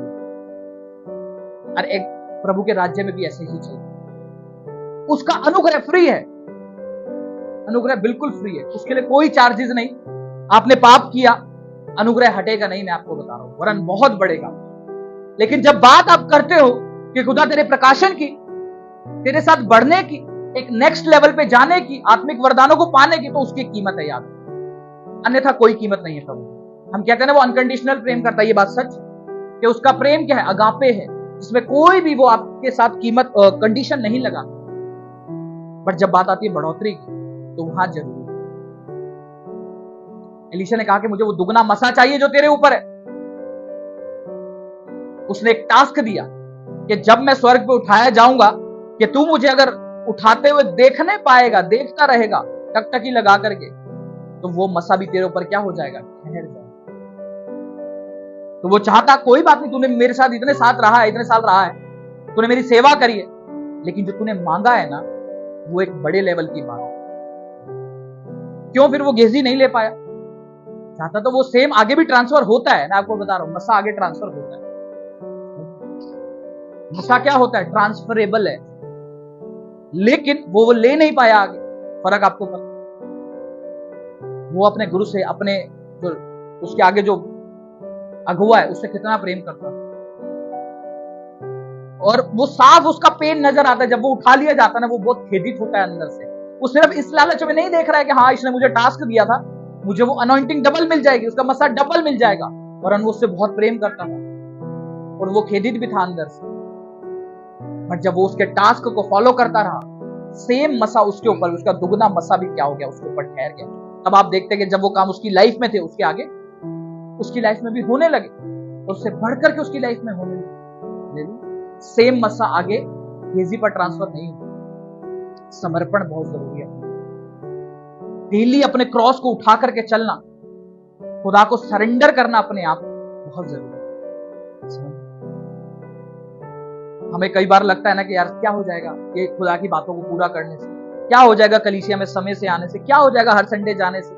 और एक प्रभु के राज्य में भी ऐसे ही चलता। उसका अनुग्रह फ्री है, अनुग्रह बिल्कुल फ्री है, उसके लिए कोई चार्जेस नहीं। आपने पाप किया, अनुग्रह हटेगा नहीं, मैं आपको बता रहा हूं, वरन बहुत बढ़ेगा। लेकिन जब बात आप करते हो कि खुदा तेरे प्रकाशन की, तेरे साथ बढ़ने की, एक नेक्स्ट लेवल पे जाने की, आत्मिक वरदानों को पाने की, तो उसकी कीमत है, याद, अन्यथा कोई कीमत नहीं है प्रभु। हम कहते हैं ना वो अनकंडीशनल प्रेम करता है, ये बात सच कि उसका प्रेम क्या है, अगापे है, जिसमें कोई भी वो आपके साथ कीमत कंडीशन नहीं लगा। बट जब बात आती है बढ़ोतरी की, तो वहां जरूरी है। एलीशा ने कहा कि मुझे वो दुगना मसा चाहिए जो तेरे ऊपर है। उसने एक टास्क दिया कि जब मैं स्वर्ग पे उठाया जाऊंगा, कि तू मुझे अगर उठाते हुए देखने पाएगा, देखता रहेगा टकटकी लगा करके, तो वो मसा भी तेरे ऊपर क्या हो जाएगा, ठहर जाएगा। तो वो चाहता, कोई बात नहीं, तूने मेरे साथ इतने साथ रहा है, इतने साल रहा है, तूने मेरी सेवा करी है, लेकिन जो तूने मांगा है ना, वो एक बड़े लेवल की बात है। क्यों फिर वो गेजी नहीं ले पाया? चाहता तो वो सेम आगे भी ट्रांसफर होता है, मैं आपको बता रहा हूं, मसा आगे ट्रांसफर होता है। मसा क्या होता है, ट्रांसफरेबल है, लेकिन वो ले नहीं पाया आगे। फर्क आपको पता, वो अपने गुरु से, अपने जो उसके आगे जो अगुआ है, उससे कितना प्रेम करता है, और वो साफ उसका पेन नजर आता है। जब वो उठा लिया जाता है ना, वो बहुत खेदित होता है अंदर से। वो सिर्फ इस लालच में नहीं देख रहा है कि हाँ इसने मुझे टास्क दिया था, मुझे वो अनॉइंटिंग डबल मिल जाएगी, उसका मसा डबल मिल जाएगा, और वो उससे बहुत प्रेम करता था, और वो खेदित भी था अंदर से। बट जब वो उसके टास्क को फॉलो करता रहा, सेम मसा उसके ऊपर, उसका दुगना मसा भी क्या हो गया, उसके ऊपर ठहर गया। तब आप देखते हैं कि जब वो काम उसकी लाइफ में थे, उसके आगे उसकी लाइफ में भी होने लगे, और उससे बढ़कर के उसकी लाइफ में होने लगे। सेम मसा आगे गेजी पर ट्रांसफर नहीं हुआ। समर्पण बहुत जरूरी है। डेली अपने क्रॉस को उठा करके चलना, खुदा को सरेंडर करना अपने आप बहुत जरूरी है। हमें कई बार लगता है ना कि यार क्या हो जाएगा ये खुदा की बातों को पूरा करने से, क्या हो जाएगा कलीसिया में समय से आने से, क्या हो जाएगा हर संडे जाने से।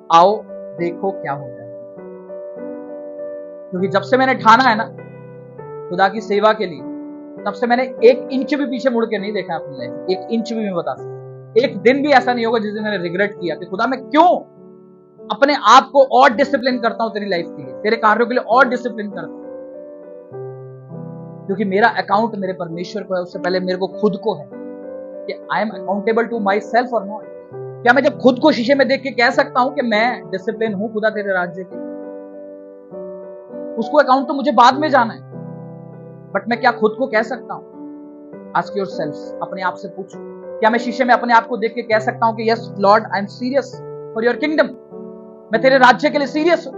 आओ देखो क्या हो जाएगा, क्योंकि जब से मैंने ठाना है ना खुदा की सेवा के लिए, तब से मैंने एक इंच भी पीछे मुड़ के नहीं देखा अपनी लाइफ। एक इंच भी मैं बता सकता, एक दिन भी ऐसा नहीं होगा जिस दिन मैंने रिग्रेट किया कि खुदा मैं क्यों अपने आप को और डिसिप्लिन करता हूं तेरी लाइफ के लिए, तेरे कार्यों के लिए और डिसिप्लिन करता हूं, क्योंकि मेरा अकाउंट मेरे परमेश्वर को है, उससे पहले मेरे को खुद को है कि I am accountable to myself और नॉट। क्या मैं जब खुद को शीशे में देख के कह सकता हूं कि मैं डिसिप्लिन हूं खुदा तेरे राज्य के? उसको अकाउंट तो मुझे बाद में जाना है, बट मैं क्या खुद को कह सकता हूं? आस्क योरसेल्फ, अपने आप से पूछो, क्या मैं शीशे में अपने आप को देख के कह सकता हूं कि yes Lord I am serious for your kingdom, मैं तेरे राज्य के लिए सीरियस हूं?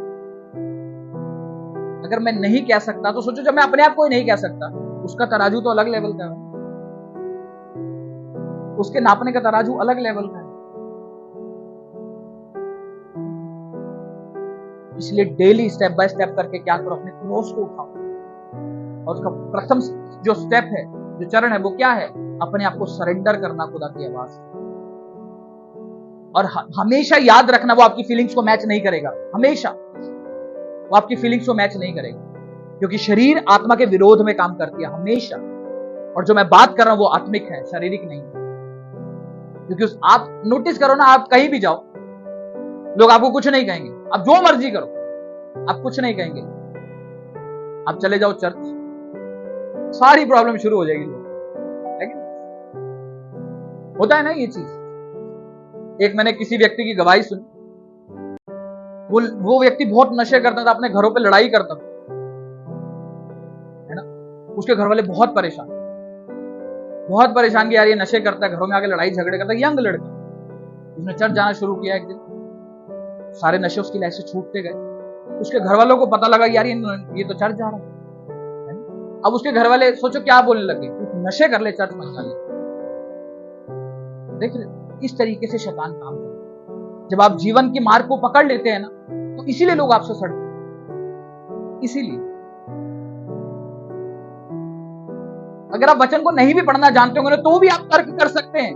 अगर मैं नहीं कह सकता तो सोचो, जब मैं अपने आप को ही नहीं कह सकता, उसका तराजू तो अलग लेवल का है, उसके नापने का तराजू अलग लेवल का है। इसलिए डेली स्टेप बाय स्टेप करके क्या करो, अपने क्रॉस को उठाओ, और उसका प्रथम जो स्टेप है, जो चरण है, वो क्या है? अपने आप को सरेंडर करना खुदा की आवाज। और हमेशा याद रखना, वो आपकी फीलिंग्स को मैच नहीं करेगा, हमेशा वो आपकी फीलिंग्स को मैच नहीं करेगा, क्योंकि शरीर आत्मा के विरोध में काम करती है हमेशा। और जो मैं बात कर रहा हूं वो आत्मिक है, शारीरिक नहीं है। क्योंकि आप नोटिस करो ना, आप कहीं भी जाओ, लोग आपको कुछ नहीं कहेंगे, आप जो मर्जी करो, आप कुछ नहीं कहेंगे। आप चले जाओ चर्च, सारी प्रॉब्लम शुरू हो जाएगी। होता है ना ये चीज। एक मैंने किसी व्यक्ति की गवाही सुनी, वो व्यक्ति बहुत नशे करता था, अपने घरों पे लड़ाई करता था, है ना। उसके घर वाले बहुत परेशान कि यार ये नशे करता है, घरों में आके लड़ाई झगड़े करता है। यंग लड़का, उसने चर्च जाना शुरू किया। एक दिन सारे नशे उसकी लाइफ से छूटते गए। उसके घर वालों को पता लगा यार ये तो चर्च जा रहा है। अब उसके घर वाले सोचो क्या बोलने लगे, नशे कर ले, चर्च मत चले। देख रहे, इस तरीके से शैतान काम करता है। जब आप जीवन के मार्ग को पकड़ लेते हैं ना, तो इसीलिए लोग आपसे सड़ते हैं। इसीलिए अगर आप वचन को नहीं भी पढ़ना जानते होंगे तो भी आप तर्क कर सकते हैं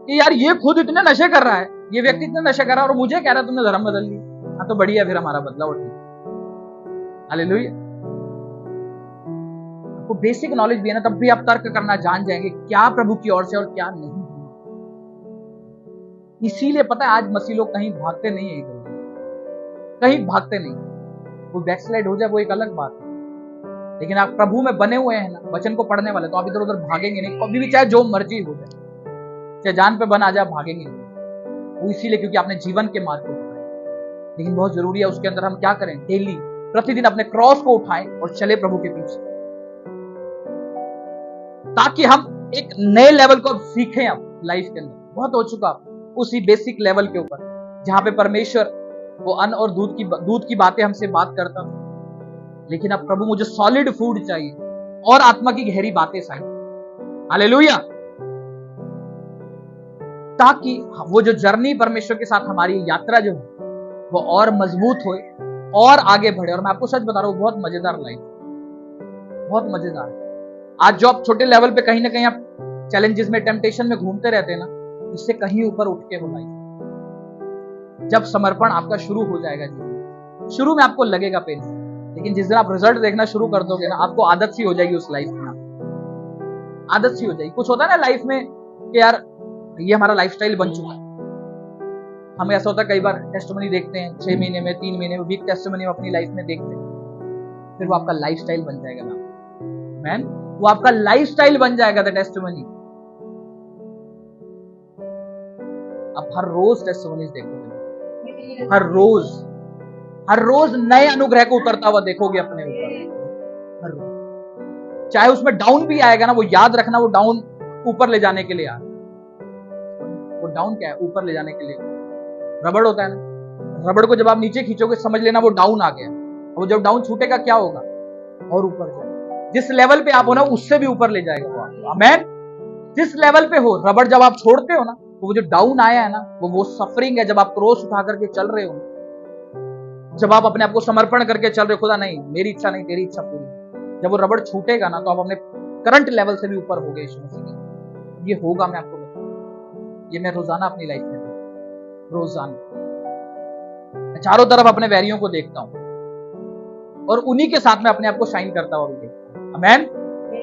कि यार ये खुद इतने नशे कर रहा है, ये व्यक्ति इतने नशे कर रहा है, और मुझे कह रहा है तुमने धर्म बदल लिया। हाँ तो बढ़िया, फिर हमारा बदलाव ठीक। हालेलुया। आपको बेसिक नॉलेज भी है ना, तब भी आप तर्क करना जान जाएंगे क्या प्रभु की ओर से और क्या नहीं। इसीलिए पता है आज मसीह लोग कहीं भागते नहीं है, इधर कहीं भागते नहीं। वो बैकस्लाइड हो जाए वो एक अलग बात है, लेकिन आप प्रभु में बने हुए हैं ना, वचन को पढ़ने वाले, तो आप इधर उधर भागेंगे नहीं कभी भी, चाहे जो मर्जी हो जाए, चाहे जान पे बन आ जाए, भागेंगे नहीं। वो इसीलिए क्योंकि आपने जीवन के मार्ग को उठाया। लेकिन बहुत जरूरी है उसके अंदर हम क्या करें, डेली प्रतिदिन अपने क्रॉस को उठाएं और चले प्रभु के पीछे, ताकि हम एक नए लेवल को सीखें। अब लाइफ के अंदर बहुत हो चुका उसी बेसिक लेवल के ऊपर, जहां पे परमेश्वर वो अन्न और दूध की बातें हमसे बात करता था, लेकिन अब प्रभु मुझे सॉलिड फूड चाहिए और आत्मा की गहरी बातें चाहिए। हालेलुया। ताकि वो जो जर्नी परमेश्वर के साथ हमारी यात्रा जो है वो और मजबूत होए और आगे बढ़े। और मैं आपको सच बता रहा हूं, बहुत मजेदार लाइफ, बहुत मजेदार है। आज जो आप छोटे लेवल पे कहीं ना कहीं आप चैलेंजेस में, टेम्पटेशन में घूमते रहते हैं ना, इससे कहीं ऊपर उठ के हो लाइफ। जब समर्पण आपका शुरू हो जाएगा जीवन, शुरू में आपको लगेगा पेन, लेकिन जिस दिन आप रिजल्ट देखना शुरू कर दोगे ना, आपको आदत सी हो जाएगी उस लाइफ में, आदत सी हो जाएगी। कुछ होता है ना लाइफ में कि यार ये हमारा लाइफस्टाइल बन चुका है। हमें ऐसा होता है कई बार टेस्टिमनी देखते हैं 6 महीने में, 3 महीने में, वीक टेस्टिमनी अपनी लाइफ में देखते हैं, फिर वो आपका लाइफस्टाइल बन जाएगा ना मैन, वो आपका लाइफस्टाइल बन जाएगा द टेस्टिमनी। आप हर रोज टेस्टिमनीज देखोगे, हर रोज नए अनुग्रह को उतरता हुआ देखोगे अपने ऊपर, हर रोज। चाहे उसमें डाउन भी आएगा ना, वो याद रखना, वो डाउन ऊपर ले जाने के लिए आ, वो डाउन क्या है? ऊपर ले जाने के लिए रबड़ होता है ना, रबड़ को जब आप नीचे खींचोगे समझ लेना वो डाउन आ गया, वो जब डाउन छूटेगा क्या होगा? और ऊपर जाएगा। जिस लेवल पे आप हो ना उससे भी ऊपर ले जाएगा वो आपको। आमेन। जिस लेवल पे हो, रबड़ जब आप छोड़ते हो ना, तो वो जो डाउन आया है ना, वो सफरिंग है। जब आप क्रॉस उठा करके चल रहे हो, जब आप अपने आप को समर्पण करके चल रहे हो, खुदा नहीं मेरी इच्छा नहीं तेरी इच्छा पूरी, जब वो रबड़ छूटेगा ना, तो आप अपने करंट लेवल से भी ऊपर हो गए यीशु मसीह के। ये होगा, मैं आपको बताऊं, ये मैं रोजाना अपनी लाइफ में, रोजाना चारों तरफ अपने वैरियों को देखता हूं और उन्हीं के साथ में अपने आप को शाइन करता हुआ भी देखता हूं। आमेन।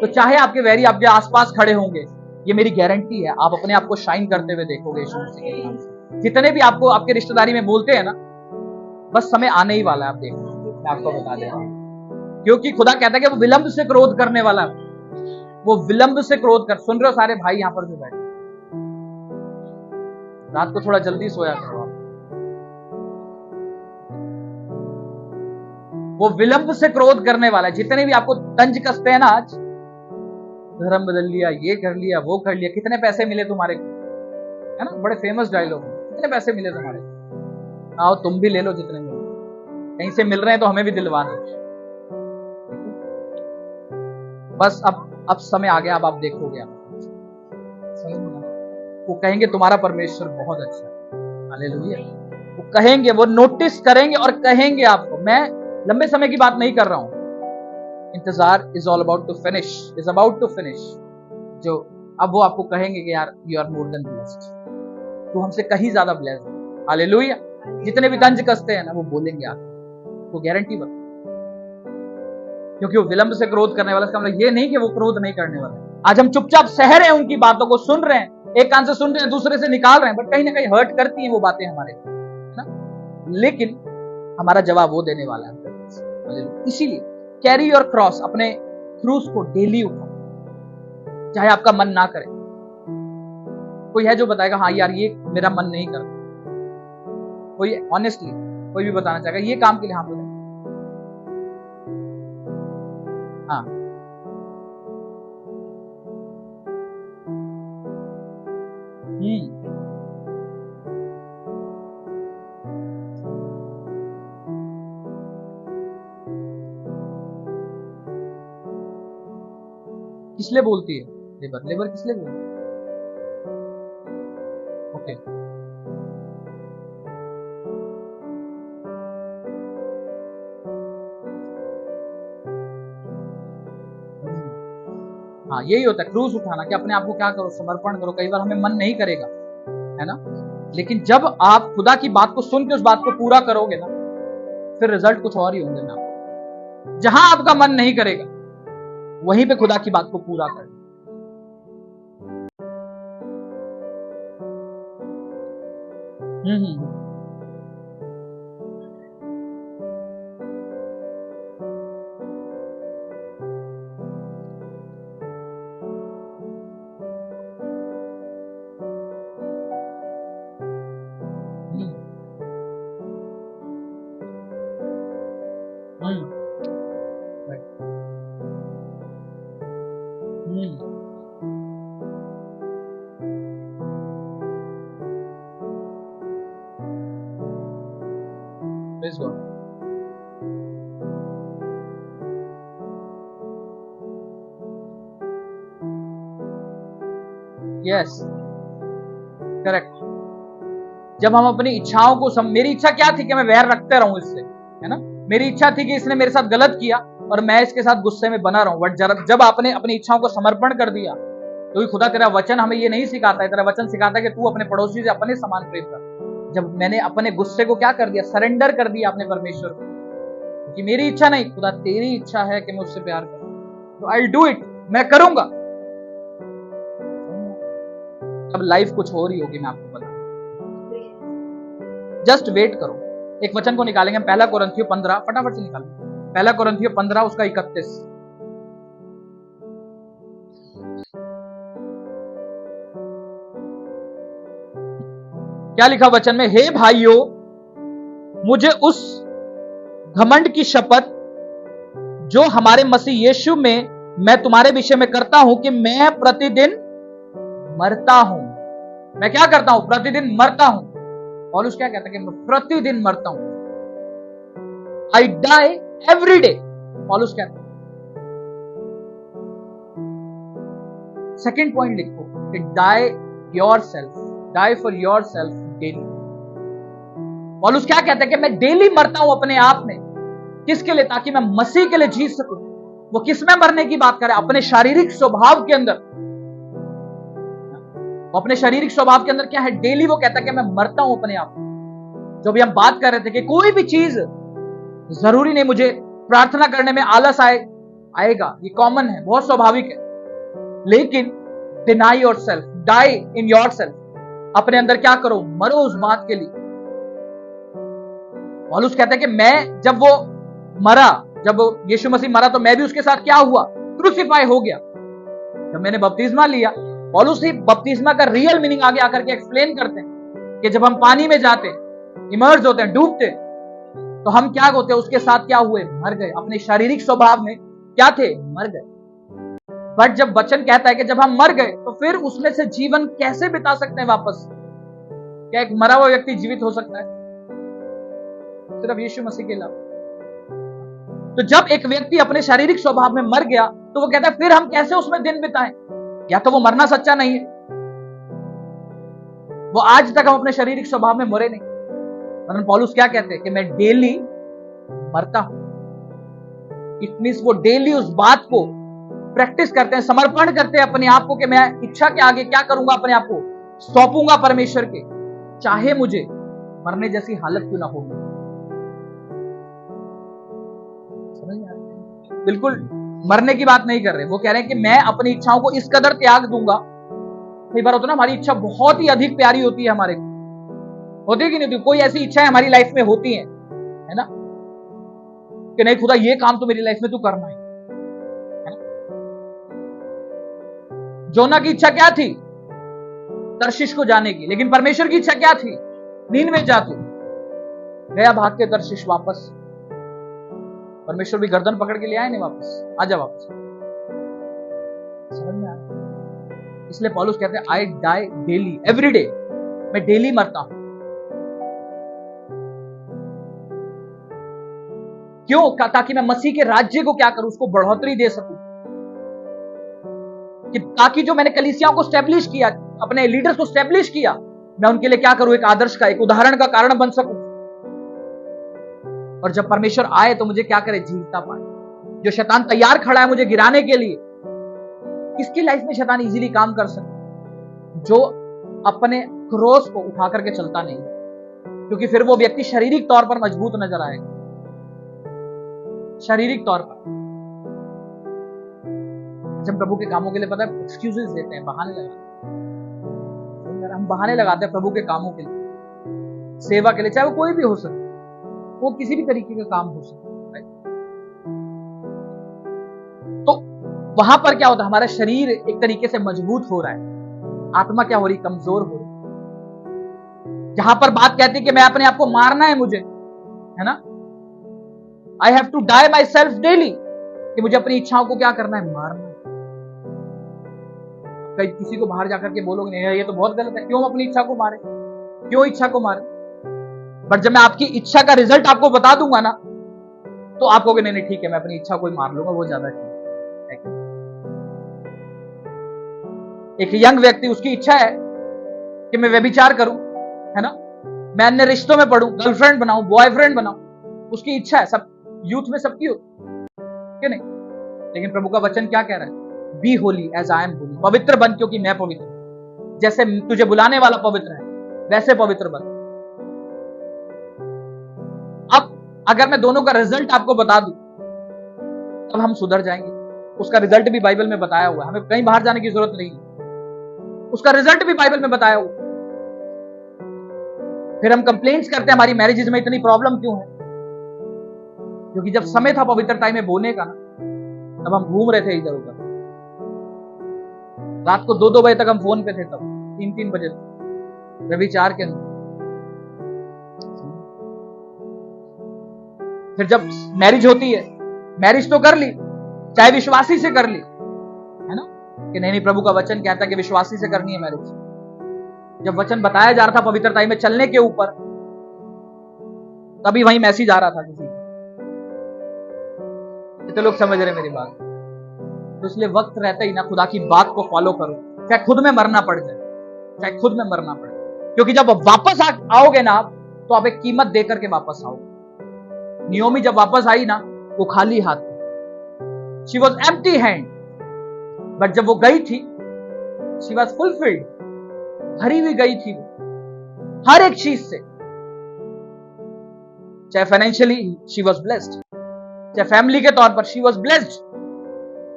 तो चाहे आपके वैरी आपके आसपास खड़े होंगे, ये मेरी गारंटी है, आप अपने आप को शाइन करते हुए देखोगे यीशु मसीह के नाम से। जितने भी आपको आपके रिश्तेदारी में बोलते हैं ना, बस समय आने ही वाला है, आप देखो, मैं आपको बता दे रहा हूं, क्योंकि खुदा कहता है कि वो विलंब से क्रोध करने वाला है। वो विलंब से क्रोध कर, सुन रहे हो सारे भाई यहां पर जो बैठे, रात को थोड़ा जल्दी सोया करो आप। वो विलंब से क्रोध करने वाला है। जितने भी आपको तंज कसते हैं ना, आज धर्म बदल लिया, ये कर लिया, वो कर लिया, कितने पैसे मिले तुम्हारे, है ना, बड़े फेमस डायलॉग, कितने पैसे मिले तुम्हारे, आओ तुम भी ले लो जितने मिले, कहीं से मिल रहे हैं तो हमें भी दिलवा दो। बस अब समय आ गया, अब आप देखोगे, आप वो कहेंगे तुम्हारा परमेश्वर बहुत अच्छा है। हालेलुया। वो कहेंगे, वो नोटिस करेंगे और कहेंगे आपको। मैं लंबे समय की बात नहीं कर रहा हूं, इंतजार is all about to finish, is about to finish. जो अब वो आपको कहेंगे कि यार you are more than blessed, तू हमसे कहीं ज्यादा ब्लेस्ड है। हालेलुया। जितने भी तंज कसते हैं ना, वो बोलेंगे आपको, गारंटी बता, क्योंकि वो विलंब से क्रोध करने वाला। इसका मतलब ये नहीं कि वो क्रोध नहीं करने वाला। आज हम चुपचाप सह रहे हैं, उनकी बातों को सुन रहे हैं, एक कान से सुन रहे हैं, दूसरे से निकाल रहे हैं, बट कहीं ना कहीं हर्ट करती हैं वो बातें हमारे, है ना, लेकिन हमारा जवाब वो देने वाला है। इसीलिए कैरी योर क्रॉस, अपने क्रूस को डेली उठाओ, चाहे आपका मन ना करे। कोई है जो बताएगा हाँ यार ये मेरा मन नहीं करता, कोई ऑनेस्टली कोई भी बताना चाहेगा ये काम के लिए, हाँ बोले, हाँ किसलिए बोलती है लेबर? लेबर किसलिए बोलती है? ओके, हाँ यही होता है क्रूस उठाना, कि अपने आप को क्या करो, समर्पण करो। कई बार हमें मन नहीं करेगा, है ना, लेकिन जब आप खुदा की बात को सुन के उस बात को पूरा करोगे ना, फिर रिजल्ट कुछ और ही होंगे ना। जहां आपका मन नहीं करेगा वहीं पे खुदा की बात को पूरा कर। Praise God. Yes, correct. जब हम अपनी इच्छाओं को मेरी इच्छा क्या थी कि मैं वैर रखते रहूं इससे, है ना, मेरी इच्छा थी कि इसने मेरे साथ गलत किया और मैं इसके साथ गुस्से में बना रहूं। बट जब आपने अपनी इच्छाओं को समर्पण कर दिया, क्योंकि खुदा तेरा वचन हमें ये नहीं सिखाता है, तेरा वचन सिखाता है कि तू अपने पड़ोसी से अपने समान प्रेम कर। जब मैंने अपने गुस्से को क्या कर दिया, सरेंडर कर दिया अपने परमेश्वर को, क्योंकि मेरी इच्छा नहीं, खुदा तेरी इच्छा है कि मैं उससे प्यार करूं, तो आई डू इट, मैं करूंगा। अब लाइफ कुछ हो रही होगी, मैं आपको बता, जस्ट वेट करो। एक वचन को निकालेंगे, पहला कोरिन्थियों 15, फटाफट से निकालेंगे, पहला कोरिन्थियों 15 उसका 31। क्या लिखा वचन में? हे भाइयों, मुझे उस घमंड की शपथ जो हमारे मसीह यीशु में मैं तुम्हारे विषय में करता हूं कि मैं प्रतिदिन मरता हूं। मैं क्या करता हूं? प्रतिदिन मरता हूं। पौलुस क्या कहता है कि मैं प्रतिदिन मरता हूं। आई डाई एवरी डे, पौलुस कहता है। सेकेंड पॉइंट लिखो कि die yourself, die for yourself daily. पौलुस क्या कहता है कि मैं डेली मरता हूं अपने आप में। किसके लिए? ताकि मैं मसीह के लिए जी सकूं। वो किस में मरने की बात करे? अपने शारीरिक स्वभाव के अंदर। अपने शारीरिक स्वभाव के अंदर क्या है? डेली वो कहता है कि मैं मरता हूं अपने आप। जो भी हम बात कर रहे थे कि कोई भी चीज जरूरी नहीं मुझे प्रार्थना करने में आलस आएगा, ये कॉमन है, बहुत स्वाभाविक है। लेकिन deny yourself, die in yourself. अपने अंदर क्या करो? मरो उस बात के लिए। पौलुस कहता है कि मैं जब वो मरा, जब यीशु मसीह मरा तो मैं भी उसके साथ क्या हुआ? क्रूसिफाई हो गया। जब मैंने बपतिस्मा लिया, पौलुस ही बपतिस्मा का रियल मीनिंग आगे आकर के एक्सप्लेन करते हैं कि जब हम पानी में जाते, इमर्ज होते हैं, डूबते, तो हम क्या होते हैं? उसके साथ क्या हुए? मर गए। अपने शारीरिक स्वभाव में क्या थे? मर गए। बट जब वचन कहता है कि जब हम मर गए तो फिर उसमें से जीवन कैसे बिता सकते हैं वापस? क्या एक मरा हुआ व्यक्ति जीवित हो सकता है? सिर्फ यीशु मसीह के अलावा। तो जब एक व्यक्ति अपने शारीरिक स्वभाव में मर गया तो वो कहता है फिर हम कैसे उसमें दिन बिताएं? या तो वो मरना सच्चा नहीं है, वो आज तक हम अपने शारीरिक स्वभाव में मरे नहीं। वरन पौलुस क्या कहते हैं कि मैं डेली मरता हूं। इट मींस वो डेली उस बात को प्रैक्टिस करते हैं, समर्पण करते हैं अपने आप को कि मैं इच्छा के आगे क्या करूंगा? अपने आप को सौंपूंगा परमेश्वर के, चाहे मुझे मरने जैसी हालत क्यों ना हो। समझ में आ रहा है? बिल्कुल मरने की बात नहीं कर रहे। वो कह रहे हैं कि मैं अपनी इच्छाओं को इस कदर त्याग दूंगा। कई बार होता ना, हमारी इच्छा बहुत ही अधिक प्यारी होती है हमारे को, होती है कि नहीं? कोई ऐसी इच्छाएं हमारी लाइफ में होती है ना, कि नहीं खुदा ये काम तो मेरी लाइफ में तू करना है। जोना की इच्छा क्या थी? तर्शिश को जाने की। लेकिन परमेश्वर की इच्छा क्या थी? नीनवे जा तू। गया भाग के तर्शिश वापस। परमेश्वर भी गर्दन पकड़ के ले आए नहीं वापस, आजा वापस। समझ में आ रहा? इसलिए पौलुस कहते हैं I die daily, every day. मैं डेली मरता हूं। क्यों? ताकि मैं मसीह के राज्य को क्या करूं? उसको बढ़ोतरी दे सकूं। कि ताकि जो मैंने कलीसियाओं को स्टैब्लिश किया, अपने लीडर्स को स्टैब्लिश किया, मैं उनके लिए क्या करूं? एक आदर्श का, एक उदाहरण का कारण बन सकूं। और जब परमेश्वर आए तो मुझे क्या करे? जीवता पाए। जो शैतान तैयार खड़ा है मुझे गिराने के लिए, किसकी लाइफ में शैतान इजीली काम कर सकता? जो अपने क्रॉस को उठा करके चलता नहीं, क्योंकि फिर वो व्यक्ति शारीरिक तौर पर मजबूत नजर आएगा। शारीरिक तौर पर जब प्रभु के कामों के लिए, पता है, एक्सक्यूजेस देते हैं, बहाने लगाते हैं। हम बहाने लगाते हैं प्रभु के कामों के लिए, सेवा के लिए, चाहे वो कोई भी हो सकता, वो किसी भी तरीके का काम हो सकता है। तो वहां पर क्या होता है? हमारा शरीर एक तरीके से मजबूत हो रहा है, आत्मा क्या हो रही? कमजोर हो रही। जहां पर बात कहती है कि मैं अपने आप को मारना है मुझे, है ना, I have to die myself daily, कि मुझे अपनी इच्छाओं को क्या करना है? मारना है। कहीं किसी को बाहर जाकर के बोलोगे नहीं ये तो बहुत गलत है, क्यों अपनी इच्छा को मारे? क्यों इच्छा को मारे? बट जब मैं आपकी इच्छा का रिजल्ट आपको बता दूंगा ना, तो आप कहोगे नहीं ठीक है, मैं अपनी इच्छा को ही मार लूंगा, वो ज्यादा ठीक है। एक यंग व्यक्ति, उसकी इच्छा है कि मैं व्यभिचार करूं, है ना, मैं अन्य रिश्तों में पढ़ूं, गर्लफ्रेंड बनाऊं, बॉयफ्रेंड बनाऊं, उसकी इच्छा है। सब यूथ में सबकी होती है नहीं? लेकिन प्रभु का वचन क्या कह रहा है? Be holy as I am holy. पवित्र बन क्योंकि मैं पवित्र। जैसे तुझे बुलाने वाला पवित्र है, वैसे पवित्र बन। अब अगर मैं दोनों का रिजल्ट आपको बता दूं, तब हम सुधर जाएंगे। उसका रिजल्ट भी बाइबल में बताया हुआ है, हमें कहीं बाहर जाने की जरूरत नहीं है। उसका रिजल्ट भी बाइबल में बताया हुआ। फिर हम कंप्लेंट्स करते हैं हमारी मैरिजेज में इतनी प्रॉब्लम क्यों है? क्योंकि जब समय था पवित्रता में बोने का ना, तब हम घूम रहे थे इधर उधर। रात को 2-2 बजे तक हम फोन पे थे, तब 3-3 बजे व्यभिचार के अंदर। फिर जब मैरिज होती है, मैरिज तो कर ली, चाहे विश्वासी से कर ली, है ना, कि नहीं प्रभु का वचन कहता है कि विश्वासी से करनी है मैरिज। जब वचन बताया जा रहा था पवित्रता में चलने के ऊपर, तभी वही मैसेज आ रहा था किसी तो लोग समझ रहे मेरी बात। तो इसलिए वक्त रहता ही ना खुदा की बात को फॉलो करो, चाहे खुद में मरना पड़ जाए, चाहे खुद में मरना पड़े, क्योंकि जब वापस आओगे ना आप, तो आप एक कीमत दे करके वापस आओगे। नियोमी जब वापस आई ना, वो खाली हाथ थी, she was empty hand, but जब वो गई थी शी वॉज फुलफिल्ड, भरी हुई गई थी वो हर एक चीज से। चाहे फाइनेंशियली शी वॉज ब्लेस्ड, चाहे फैमिली के तौर पर शी वॉज ब्लेस्ड,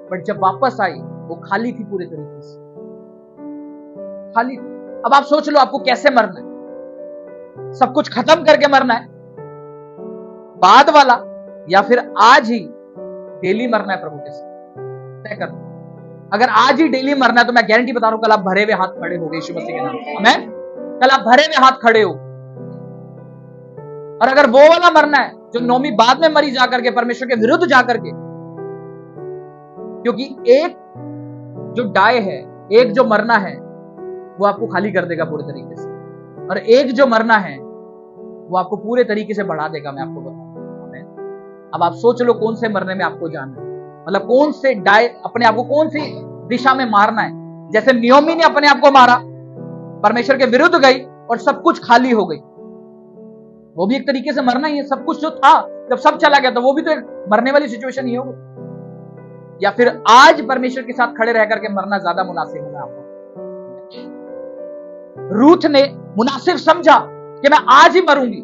बट जब वापस आई वो खाली थी पूरे तरीके से, खाली। अब आप सोच लो आपको कैसे मरना है, सब कुछ खत्म करके मरना है बाद वाला, या फिर आज ही डेली मरना है प्रभु के साथ, तय कर। अगर आज ही डेली मरना है तो मैं गारंटी बता रहा हूं कल आप भरे हुए हाथ खड़े हो गए यीशु मसीह के नाम से, आमीन। कल आप भरे हुए हाथ खड़े हो। और अगर वो वाला मरना है जो नौमी बाद में मरी जाकर के, परमेश्वर के विरुद्ध जाकर के, क्योंकि एक जो डाय है, एक जो मरना है वो आपको खाली कर देगा पूरे तरीके से, और एक जो मरना है वो आपको पूरे तरीके से बढ़ा देगा, मैं आपको बताऊं। अब आप सोच लो कौन से मरने में आपको जाना है, मतलब कौन से डाय, अपने आप को कौन सी दिशा में मारना है। जैसे नियोमी ने अपने आप को मारा, परमेश्वर के विरुद्ध गई और सब कुछ खाली हो गई, वो भी एक तरीके से मरना ही है। सब कुछ जो था जब सब चला गया तो वो भी तो एक मरने वाली सिचुएशन ही होगी। या फिर आज परमेश्वर के साथ खड़े रह करके मरना ज्यादा मुनासिब होगा आपको। रूथ ने मुनासिब समझा कि मैं आज ही मरूंगी,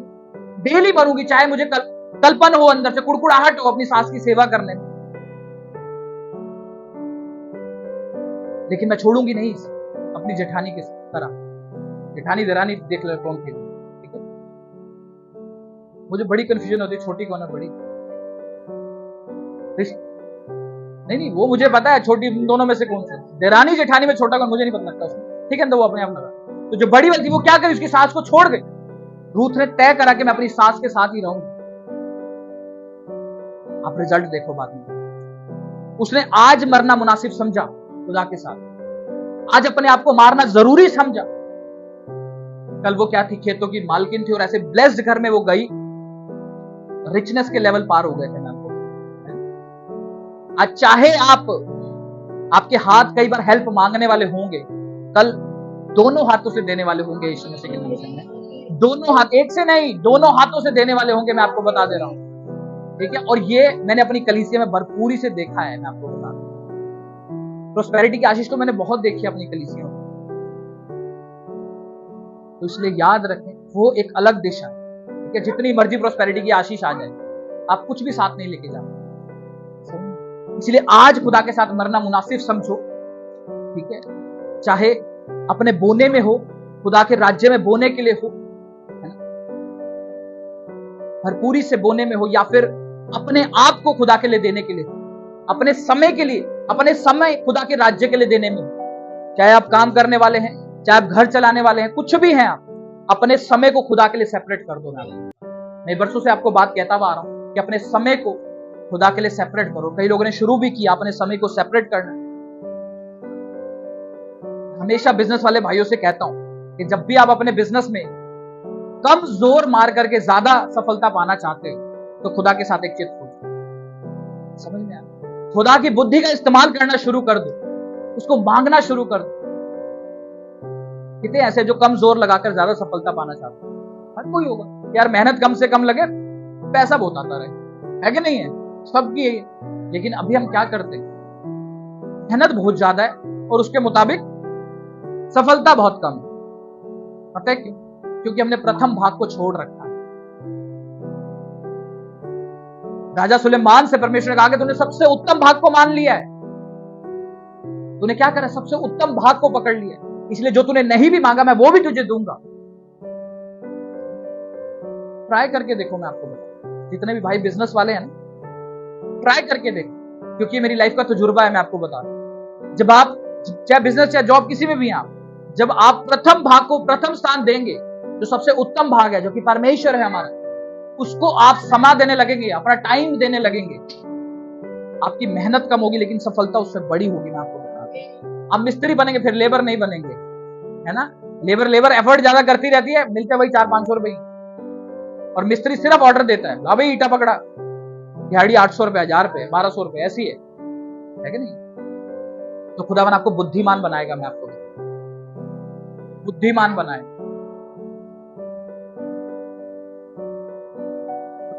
डेली मरूंगी, चाहे मुझे कल्पन हो, अंदर से कुड़कुड़ाहट हो अपनी सास की सेवा करने में, लेकिन मैं छोड़ूंगी नहीं अपनी जेठानी की तरह। जेठानी देरानी देख ले कौन थी, ठीक है। मुझे बड़ी कंफ्यूजन होती है, छोटी कौन है बड़ी, नहीं वो मुझे पता है छोटी दोनों में से कौन सी, देरानी जेठानी में छोटा कौन मुझे नहीं पता लगता उसमें, ठीक है। तो वो अपने आप लगा, तो जो बड़ी वाली थी वो क्या करी, उसकी सास को छोड़ गई। रूथ ने तय करा कि मैं अपनी सास के साथ ही रहूंगी। आप रिजल्ट देखो बाद में। उसने आज मरना मुनासिब समझा खुदा के साथ, आज अपने आप को मारना जरूरी समझा। कल वो क्या थी, खेतों की मालकिन थी, और ऐसे ब्लेस्ड घर में वो गई, रिचनेस के लेवल पार हो गए थे। आज चाहे आपके हाथ कई बार हेल्प मांगने वाले होंगे, कल दोनों हाथों से देने वाले होंगे यीशु मसीह के नाम से। दोनों हाथ, एक से नहीं, दोनों हाथों से देने वाले होंगे, मैं आपको बता दे रहा हूं, ठीक है। और ये मैंने अपनी कलीसिया में भरपूरी से देखा है, मैं आपको बता दूं। प्रोस्पेरिटी की आशीष तो मैंने बहुत देखी अपनी कलीसिया में। तो इसलिए याद रखें वो एक अलग दिशा, ठीक है। जितनी मर्जी प्रोस्पेरिटी की आशीष आ जाए, आप कुछ भी साथ नहीं लेके जाते। इसलिए आज खुदा के साथ मरना मुनासिब समझो, ठीक है। चाहे अपने बोने में हो, खुदा के राज्य में बोने के लिए हो, है ना, भरपूरी से बोने में हो, या फिर अपने आप को खुदा के लिए देने के लिए, अपने समय के लिए, अपने समय खुदा के राज्य के लिए देने में। चाहे आप काम करने वाले हैं, चाहे आप घर चलाने वाले हैं, कुछ भी हैं आप, अपने समय को खुदा के लिए सेपरेट कर दो। मैं वर्षों से आपको बात कहता हुआ आ रहा हूं कि अपने समय को खुदा के लिए सेपरेट करो। कई लोगों ने शुरू भी किया अपने समय को सेपरेट करना। हमेशा बिजनेस वाले भाइयों से कहता हूं कि जब भी आप अपने बिजनेस में कम जोर मार करके ज्यादा सफलता पाना चाहते हो, तो खुदा के साथ एक चित सोचो। समझ में आया? खुदा की बुद्धि का इस्तेमाल करना शुरू कर दो, उसको मांगना शुरू कर दो। कितने ऐसे जो कम जोर लगाकर ज्यादा सफलता पाना चाहते हैं? हर कोई होगा यार, मेहनत कम से कम लगे, पैसा बहुत आता रहे, है कि नहीं है? सबकी है। लेकिन अभी हम क्या करते हैं, मेहनत बहुत ज्यादा है और उसके मुताबिक सफलता बहुत कम है। पता है क्यों? क्योंकि हमने प्रथम भाग को छोड़ रखा है। राजा सुलेमान से परमेश्वर ने कहा कि तूने सबसे उत्तम भाग को मान लिया है, तूने क्या करा, सबसे उत्तम भाग को पकड़ लिया, इसलिए जो तूने नहीं भी मांगा मैं वो भी तुझे दूंगा। ट्राई करके देखो, मैं आपको बताऊं, जितने भी भाई बिजनेस वाले हैं ना, ट्राई करके देखो, क्योंकि मेरी लाइफ का तजुर्बा है, मैं आपको बता रहा हूं। जब आप चाहे बिजनेस चाहे जॉब किसी में भी आप, जब आप प्रथम भाग को प्रथम स्थान देंगे, जो सबसे उत्तम भाग है, जो कि परमेश्वर है हमारा, उसको आप समा देने लगेंगे, अपना टाइम देने लगेंगे, आपकी मेहनत कम होगी लेकिन सफलता उससे बड़ी होगी। मैं आपको बता दूं, आप मिस्त्री बनेंगे फिर लेबर नहीं बनेंगे, है ना। लेबर एफर्ट ज्यादा करती रहती है, मिलते वही 400-500 रुपए, और मिस्त्री सिर्फ ऑर्डर देता है, भाई ईटा पकड़ा, दिहाड़ी 800 रुपए, 1000 रुपए, 1200 रुपए, ऐसी है कि नहीं। तो खुदावन आपको बुद्धिमान बनाएगा, मैं आपको बुद्धिमान बनाएगा।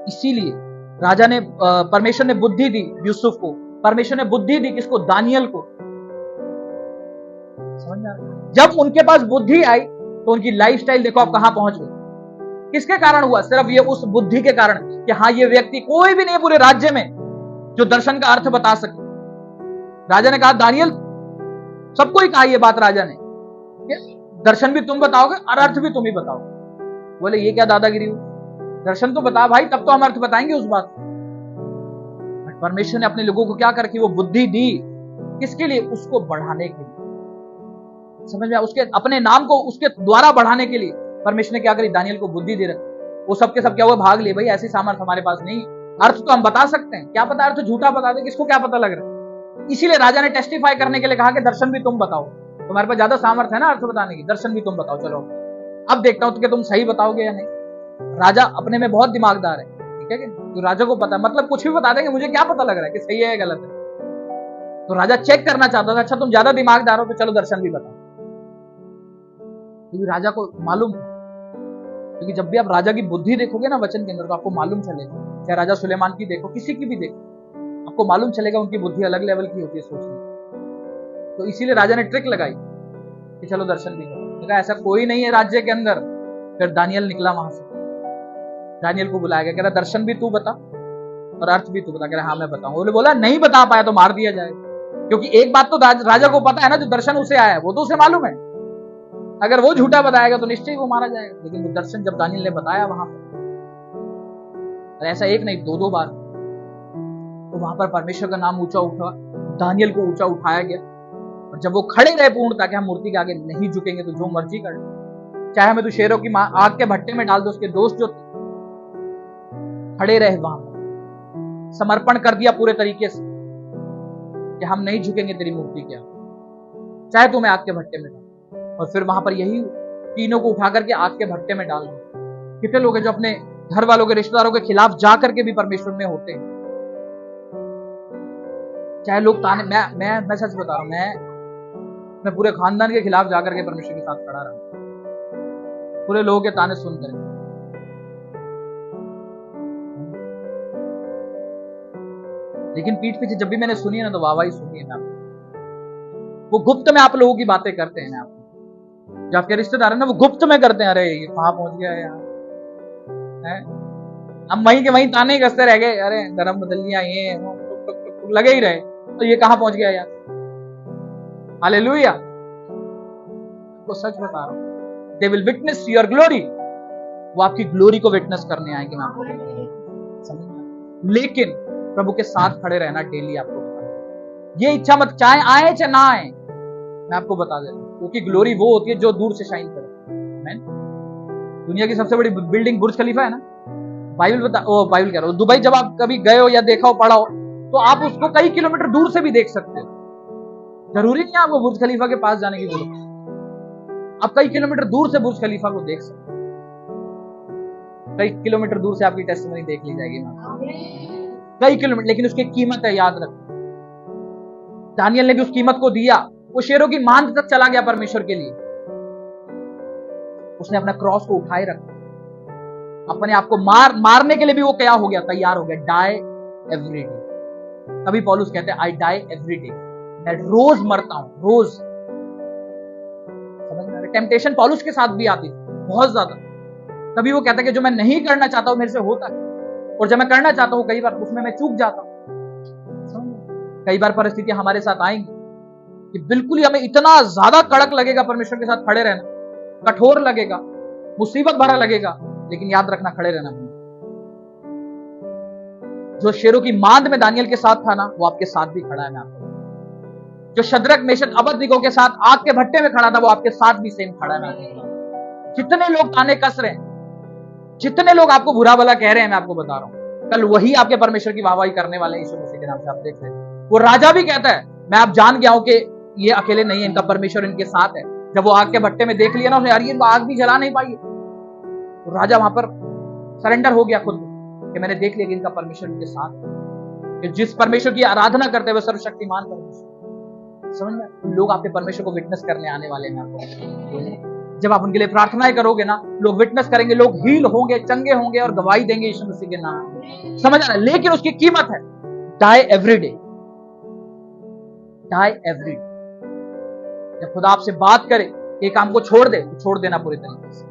इसीलिए राजा ने, परमेश्वर ने बुद्धि दी यूसुफ को, परमेश्वर ने बुद्धि दी किसको, दानियल को। समझ में आ रहा है? जब उनके पास बुद्धि आई तो उनकी लाइफस्टाइल देखो आप कहां पहुंच गई। किसके कारण हुआ? सिर्फ ये उस बुद्धि के कारण कि हाँ, ये व्यक्ति, कोई भी नहीं है पूरे राज्य में जो दर्शन का अर्थ बता सके। राजा ने कहा दानियल, सबको ही कहा ये बात राजा ने, दर्शन भी तुम बताओगे और अर्थ भी तुम ही बताओगे। बोले ये क्या दादागिरी हुई, दर्शन तो बता भाई, तब तो हम अर्थ बताएंगे उस बात। परमेश्वर ने अपने लोगों को क्या कर की वो बुद्धि दी, किसके लिए? उसको बढ़ाने के लिए। समझ में? उसके अपने नाम को उसके द्वारा बढ़ाने के लिए परमेश्वर ने क्या करी, दानियल को बुद्धि दे रखी। वो सबके सब क्या हुआ, भाग लिए। भाई ऐसी सामर्थ हमारे पास नहीं, अर्थ तो हम बता सकते हैं, क्या पता अर्थ झूठा बता दे, किसको क्या पता लग रहा है। इसीलिए राजा ने टेस्टिफाई करने के लिए कहा कि दर्शन भी तुम बताओ, तुम्हारे पास ज्यादा सामर्थ है ना अर्थ बताने की, दर्शन भी तुम बताओ। चलो अब देखता हूं कि तुम सही बताओगे या नहीं। राजा अपने में बहुत दिमागदार है, ठीक है, तो राजा को पता है, मतलब कुछ भी बता देंगे, मुझे क्या पता लग रहा है कि सही है या गलत है। तो राजा चेक करना चाहता था, अच्छा तुम ज्यादा दिमागदार हो तो चलो दर्शन भी बताओ। क्योंकि राजा को मालूम था, क्योंकि जब भी आप राजा की बुद्धि देखोगे ना वचन के अंदर, तो आपको मालूम चलेगा, चाहे राजा सुलेमान की देखो, किसी की भी देखो, आपको मालूम चलेगा उनकी बुद्धि अलग लेवल की होती है सोचने। तो इसीलिए राजा ने ट्रिक लगाई कि चलो दर्शन भी करो। ऐसा कोई नहीं है राज्य के अंदर। फिर दानियल निकला वहां से, दानियल को बुलाया गया, कह रहा दर्शन भी तू बता और अर्थ भी तू बता। कह रहा हाँ मैं बताऊं। बोला नहीं बता पाया तो मार दिया जाएगा। क्योंकि एक बात तो राजा को पता है ना, जो दर्शन उसे आया है वो तो उसे मालूम है, अगर वो झूठा बताएगा तो निश्चय वो मारा जाएगा। लेकिन वो दर्शन जब दानियल ने बताया वहां पर, ऐसा एक नहीं 2-2 बार, तो वहां पर परमेश्वर का नाम ऊंचा उठा, दानियल को ऊंचा उठाया गया। और जब वो खड़े रहे पूर्णता कि हम मूर्ति के आगे नहीं झुकेंगे, तो जो मर्जी कर, चाहे हमें तो शेरों की आग के भट्टे में डाल दो, उसके दोस्त जो खड़े रहे वहां पर, समर्पण कर दिया पूरे तरीके से कि हम नहीं झुकेंगे तेरी मूर्ति के आगे, चाहे तुम्हें आग के भट्टे में डाल। और फिर वहां पर यही तीनों को उठा करके आग के भट्टे में डाल दो। कितने लोग हैं जो अपने घर वालों के, रिश्तेदारों के खिलाफ जा करके भी परमेश्वर में होते हैं, चाहे लोग ताने, मैं सच बता रहा हूं, मैं पूरे खानदान के खिलाफ जाकर के परमेश्वर के साथ खड़ा रहा, पूरे लोगों के ताने सुनकर। लेकिन पीठ पीछे जब भी मैंने सुनी है ना, तो वाहवाही सुनी है। वो गुप्त में आप लोगों की बातें करते हैं ना, आप जो आपके रिश्तेदार है ना, वो गुप्त में करते हैं, अरे ये कहां पहुंच गया है यार, हम वहीं के वहीं ताने कसते रह गए, अरे धर्म बदल लिया, ये लगे ही रहे, तो ये कहां पहुंच गया यार। हालेलुया। आपको सच बता रहा हूं, they will witness your glory, वो आपकी ग्लोरी को विटनेस करने आएंगे। मैं आपको समझ, लेकिन प्रभु के साथ खड़े रहना डेली आपको बता, ये इच्छा मत, चाहे आए चाहे ना आए, मैं आपको बता दे, क्योंकि ग्लोरी वो होती है जो दूर से शाइन करे। दुनिया की सबसे बड़ी बिल्डिंग बुर्ज खलीफा है ना, बाइबल कह रहा हूं, दुबई जब आप कभी गए हो या देखा हो, पढ़ा हो, तो आप उसको कई किलोमीटर दूर से भी देख सकते हो। जरूरी नहीं है आपको बुर्ज खलीफा के पास जाने की जरूरत, आप कई किलोमीटर दूर से बुर्ज खलीफा को देख सकते हो। कई किलोमीटर दूर से आपकी टेस्टिमनी देख ली जाएगी, कई किलोमीटर, लेकिन उसकी कीमत है, याद रखो। दानियल ने भी उस कीमत को दिया, वो शेरों की मांद तक चला गया परमेश्वर के लिए। उसने अपना क्रॉस को उठाए रखा, अपने आप को मारने के लिए भी वो क्या हो गया, तैयार हो गया। डाई एवरी डे, तभी पौलुस कहते हैं आई डाई एवरी डे, मैं रोज मरता हूं, रोज। समझ में? टेम्पटेशन पौलुस के साथ भी आती बहुत ज्यादा, तभी वो कहता है कि जो मैं नहीं करना चाहता हूं मेरे से होता है, और जब मैं करना चाहता हूं कई बार उसमें मैं चूक जाता हूं। कई बार परिस्थितियां हमारे साथ आएंगी कि बिल्कुल ही हमें इतना ज्यादा कड़क लगेगा परमेश्वर के साथ खड़े रहना, कठोर लगेगा, मुसीबत भरा लगेगा, लेकिन याद रखना खड़े रहना। जो शेरों की मांद में दानियल के साथ था ना, वो आपके साथ भी खड़ा है। मैं आपको, जो शद्रक मेशक अबेदनगो के साथ आग के भट्टे में खड़ा था, वो आपके साथ भी सेम खड़ा है। जितने लोग ताने कस रहे हैं, जितने लोग आपको बुरा भला कह रहे हैं, मैं आपको बता रहा हूं, कल वही आपके परमेश्वर की वाहवाही करने वाले हैं यीशु मसीह के नाम से। आप देख रहे हैं, वो राजा भी कहता है मैं आप जान गया हूं कि ये अकेले नहीं है, इनका परमेश्वर इनके साथ है। जब वो आग के भट्टे में देख लिया ना उसने, यार ये आग भी जला नहीं पाई, तो राजा वहां पर सरेंडर हो गया खुद कि मैंने देख लिया कि इनका परमेश्वर इनके साथ है, कि जिस परमेश्वर की आराधना करते हुए सर्वशक्तिमान परमेश्वर। समझ में, लोग आपके परमेश्वर को विटनेस करने आने वाले हैं आपको। जब आप उनके लिए प्रार्थनाएं करोगे ना, लोग विटनेस करेंगे, लोग हील होंगे, चंगे होंगे और गवाही देंगे यीशु मसीह के नाम में। समझ आ रहा है? लेकिन उसकी कीमत है die every day, die every day. जब खुदा आपसे बात करे ये काम को छोड़ दे, तो छोड़ देना पूरे तरीके से।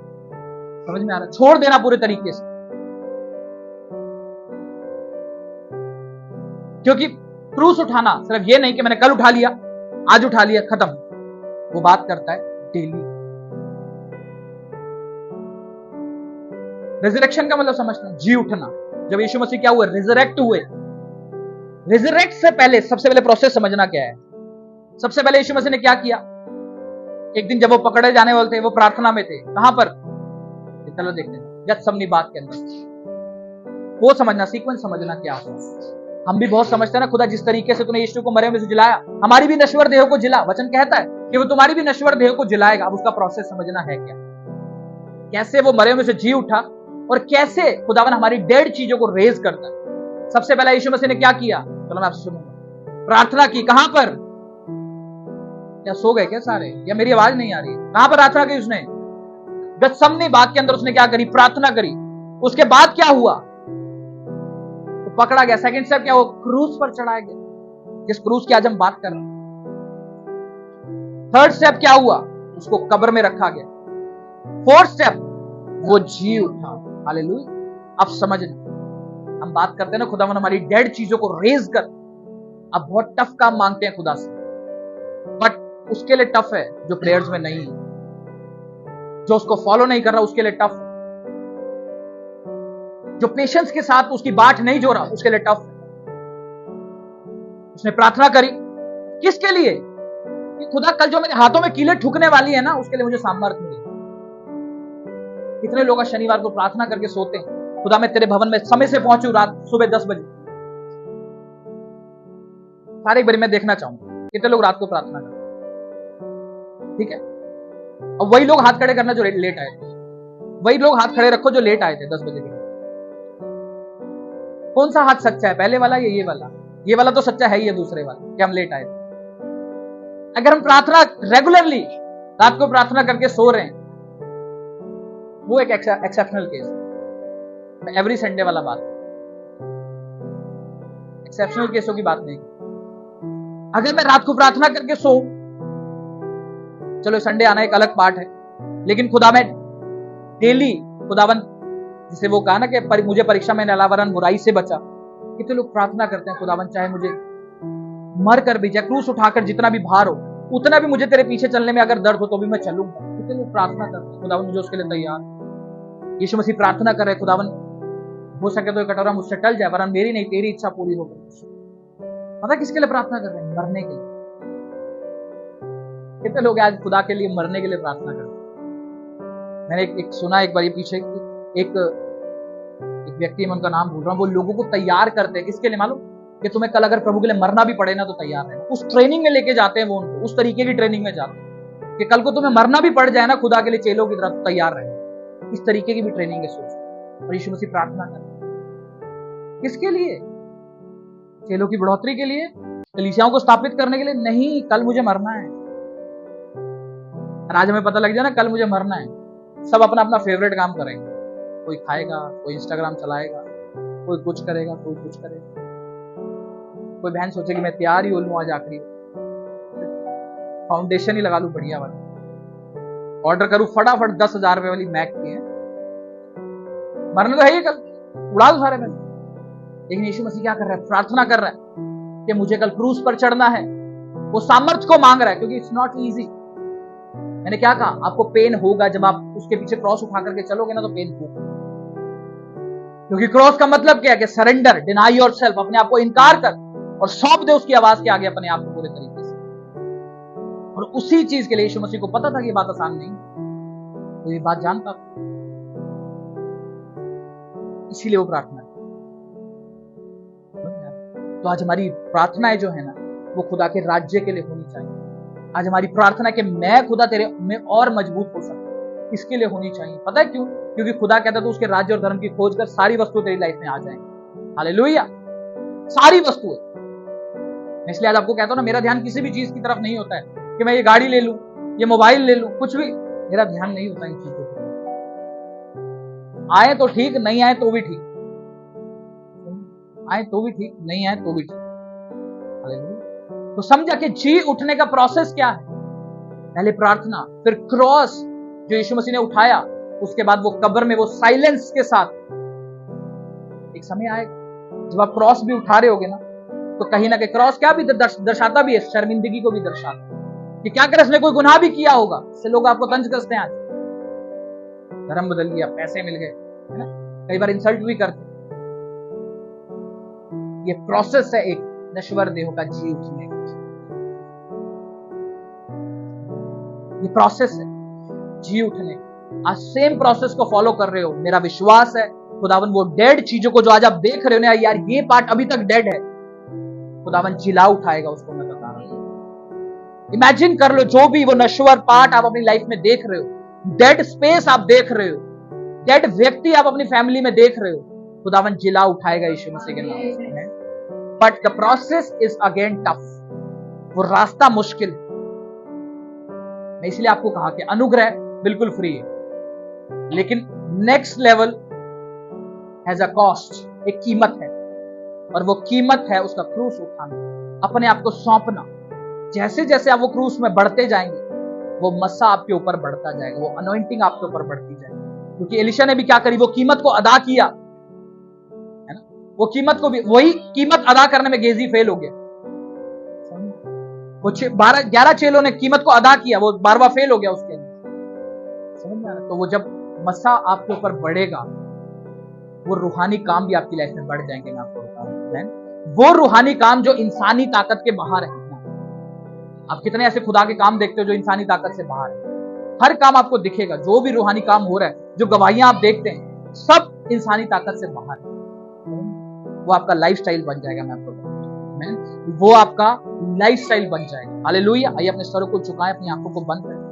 समझ में आ रहा है? छोड़ देना पूरे तरीके से, क्योंकि क्रूस उठाना सिर्फ ये नहीं कि मैंने कल उठा लिया, आज उठा लिया, खत्म। वो बात करता है डेली। रिजरेक्शन का मतलब समझते हैं, जी उठना। जब यीशु मसीह क्या हुए? रिजरेक्ट हुए। रिजरेक्ट से पहले सबसे पहले प्रोसेस समझना क्या है। सबसे पहले यीशु मसीह ने क्या किया? एक दिन जब वो पकड़े जाने वाले थे, वो प्रार्थना में थे। कहां पर? चलो देखते हैं, गतसमनी बाग के अंदर। वो समझना, सीक्वेंस समझना क्या होगा। हम भी बहुत समझते हैं ना, खुदा जिस तरीके से तूने यीशु को मरे में से जिलाया, हमारी भी नश्वर देह को जिला। वचन कहता है कि वो तुम्हारी भी नश्वर देह को जिलाएगा। अब उसका प्रोसेस समझना है क्या, कैसे वो मरे में से जी उठा और कैसे खुदावन हमारी डेड चीजों को रेज करता है। सबसे पहले यीशु मसीह ने क्या किया? चलो मैं आपसे सुनूंगा। प्रार्थना की। कहां पर? क्या सो गए क्या सारे, या मेरी आवाज नहीं आ रही है? कहां पर प्रार्थना की उसने? गतसमनी बाग के अंदर उसने क्या करी? प्रार्थना करी। उसके बाद क्या हुआ? तो पकड़ा गया। सेकंड स्टेप क्या हुआ? क्रूस पर चढ़ाया गया, जिस क्रूस की आज हम बात कर रहे हैं। थर्ड स्टेप क्या हुआ? उसको कब्र में रखा गया। फोर्थ स्टेप, वो जी उठा। हालेलुया। अब समझना, हम बात करते हैं ना खुदावन हमारी डेड चीजों को रेज कर। अब बहुत टफ काम मांगते हैं खुदा से, बट उसके लिए टफ है जो प्रेयर्स में नहीं है, जो उसको फॉलो नहीं कर रहा उसके लिए टफ है, जो पेशेंस के साथ उसकी बाट नहीं जोड़ा उसके लिए टफ है। उसने प्रार्थना करी किसके लिए? कि खुदा कल जो मेरे हाथों में कीलें ठुकने वाली है ना, उसके लिए मुझे सामर्थ्य मिले। कितने लोग शनिवार को प्रार्थना करके सोते हैं, खुदा मैं तेरे भवन में समय से पहुंचू, रात सुबह 10 बजे। सारे एक बार मैं देखना चाहूंगा कितने लोग रात को प्रार्थना करते, ठीक है। और वही लोग हाथ खड़े करना जो लेट आए थे, वही लोग हाथ खड़े रखो जो लेट आए थे 10 बजे के। कौन सा हाथ सच्चा है, पहले वाला या ये वाला? ये वाला तो सच्चा है ही है, दूसरे वाला कि हम लेट आए थे। अगर हम प्रार्थना रेगुलरली रात को प्रार्थना करके सो रहे हैं, वो एक एक्सेप्शनल केस है। एवरी संडे वाला बात, एक्सेप्शनल केसों की बात नहीं। अगर मैं रात को प्रार्थना करके सो, चलो संडे आना एक अलग पार्ट है, लेकिन खुदा मैं डेली खुदावन, जिसे वो कहा ना कि मुझे परीक्षा में अलावरन बुराई से बचा। कितने लोग प्रार्थना करते हैं, खुदावन चाहे मुझे मर कर भी, चाहे क्रूस उठाकर जितना भी भार हो, उतना भी मुझे तेरे पीछे चलने में अगर दर्द हो तो भी मैं चलूंगा। कितने लोग प्रार्थना करते हैं, खुदावन मुझे उसके लिए तैयार। यीशु मसीह प्रार्थना कर रहे, खुदावन हो सके तो एक कटोरा मुझसे टल जाए, वरन मेरी नहीं तेरी इच्छा पूरी हो गई। पता किसके लिए प्रार्थना कर रहे हैं? मरने के लिए। कितने लोग आज खुदा के लिए मरने के लिए प्रार्थना करते हैं। मैंने एक सुना एक बार पीछे, एक व्यक्ति, मैं उनका नाम भूल रहा हूं, वो लोगों को तैयार करते हैं किसके लिए मालूम? कि तुम्हें कल अगर प्रभु के लिए मरना भी पड़े ना तो तैयार है। उस ट्रेनिंग में लेके जाते हैं वो उनको, उस तरीके की ट्रेनिंग में जाते हैं कि कल को तुम्हें मरना भी पड़ जाए ना खुदा के लिए चेलों की तरह, तो तैयार रहे। इस तरीके की भी ट्रेनिंग है सोच। और यीशु मसीह प्रार्थना करते किसके लिए? चेलों की बढ़ोतरी के लिए, कलीसियाओं को स्थापित करने के लिए नहीं। कल मुझे मरना है। आज हमें पता लग जाए ना कल मुझे मरना है, सब अपना अपना फेवरेट काम करेंगे। कोई खाएगा, कोई इंस्टाग्राम चलाएगा, कोई कुछ करेगा, कोई कुछ करेगा। कोई बहन सोचेगी मैं तैयार ही हो लूं, आज आखिरी फाउंडेशन ही लगा लूं बढ़िया वाली, ऑर्डर करूं फटाफट 10,000 रुपए वाली मैक की है, मरना तो है ही कल, उड़ा दो सारे पैसे। लेकिन यीशु मसीह क्या कर रहा है? प्रार्थना कर रहा है कि मुझे कल क्रूस पर चढ़ना है। वो सामर्थ्य को मांग रहा है, क्योंकि इट्स नॉट इजी। मैंने क्या कहा? आपको पेन होगा जब आप उसके पीछे क्रॉस उठा करके चलोगे ना, तो पेन होगा। क्योंकि क्रॉस का मतलब क्या है? कि सरेंडर, डिनाई योरसेल्फ, अपने आप को इनकार कर और सौंप दे उसकी आवाज के आगे अपने आप को पूरे तरीके से। और उसी चीज के लिए यीशु मसीह को पता था कि ये बात आसान नहीं, तो ये बात जानता था, इसीलिए वो प्रार्थना। तो आज हमारी प्रार्थनाएं जो है ना, वो खुदा के राज्य के लिए होनी चाहिए। आज हमारी प्रार्थना कि मैं खुदा तेरे में और मजबूत हो सकूं, इसके लिए होनी चाहिए। पता है क्यों? क्योंकि खुदा कहता तो उसके राज्य और धर्म की खोज कर सारी वस्तु तेरी लाइफ में आ जाएंगी। हालेलुया, सारी वस्तुएं। इसलिए आज आपको कहता हूं ना, मेरा ध्यान किसी भी चीज की तरफ नहीं होता है कि मैं ये गाड़ी ले लूं, ये मोबाइल ले लूं, कुछ भी मेरा ध्यान नहीं होता इन चीजों पर। आए तो ठीक, नहीं आए तो भी ठीक, आए तो भी ठीक, नहीं आए तो भी ठीक। तो समझा कि जी उठने का प्रोसेस क्या है? पहले प्रार्थना, फिर क्रॉस जो यीशु मसीह ने उठाया, उसके बाद वो कब्र में वो साइलेंस के साथ। एक समय आएगा जब आप क्रॉस भी उठा रहे होगे ना, तो कहीं ना कहीं क्रॉस क्या भी दर्शाता भी है, शर्मिंदगी को भी दर्शाता है कि क्या करे इसने कोई गुनाह भी किया होगा, इससे लोग आपको तंज कसते हैं। आज धर्म बदल गया, पैसे मिल गए, है ना, कई बार इंसल्ट भी करते। ये प्रोसेस है एक नश्वर देह का जी उठने का। ये प्रोसेस है जी उठने का। आज सेम प्रोसेस को फॉलो कर रहे हो। मेरा विश्वास है खुदावन वो डेड चीजों को जो आज आप देख रहे हो ना, यार ये पार्ट अभी तक डेड है, खुदावन जिला उठाएगा उसको। मैं बता रहा हूं, इमेजिन कर लो जो भी वो नश्वर पार्ट आप अपनी लाइफ में देख रहे हो, डेड स्पेस आप देख रहे हो, डेड व्यक्ति आप अपनी फैमिली में देख रहे हो, खुदावन जिला उठाएगा यीशु मसीह के नाम से। But the process is again tough, वो रास्ता मुश्किल है। मैं इसलिए आपको कहा कि अनुग्रह बिल्कुल फ्री है, लेकिन next level has a cost, एक कीमत है, और वो कीमत है उसका क्रूस उठाना, अपने आप को सौंपना। जैसे जैसे आप वो क्रूस में बढ़ते जाएंगे, वो मस्सा आपके ऊपर बढ़ता जाएगा, वो अनॉइंटिंग आपके ऊपर बढ़ती जाएगी। क्योंकि एलिशा ने भी क्या करी, वो कीमत को अदा किया, है ना, वो कीमत को भी, वही कीमत अदा करने में गेजी फेल हो गया। वो 11 चेलों ने कीमत को अदा किया, वो 12वां फेल हो गया उसके अंदर। समझ में आ रहा? तो वो जब मस्सा आपके ऊपर बढ़ेगा, वो रूहानी काम भी आपकी लाइफ में बढ़ जाएंगे। मैं आपको बता रहा हूं, वो रूहानी काम जो इंसानी ताकत के बाहर है। आप कितने ऐसे खुदा के काम देखते हो जो इंसानी ताकत से बाहर है? हर काम आपको दिखेगा, जो भी रूहानी काम हो रहा है, जो गवाहियां आप देखते हैं, सब इंसानी ताकत से बाहर है। वो आपका लाइफस्टाइल बन जाएगा। मैं आपको बताऊं, वो आपका लाइफस्टाइल बन जाएगा। हालेलुया। आइए अपने सरों को झुकाएं, अपनी आंखों को बंद करें।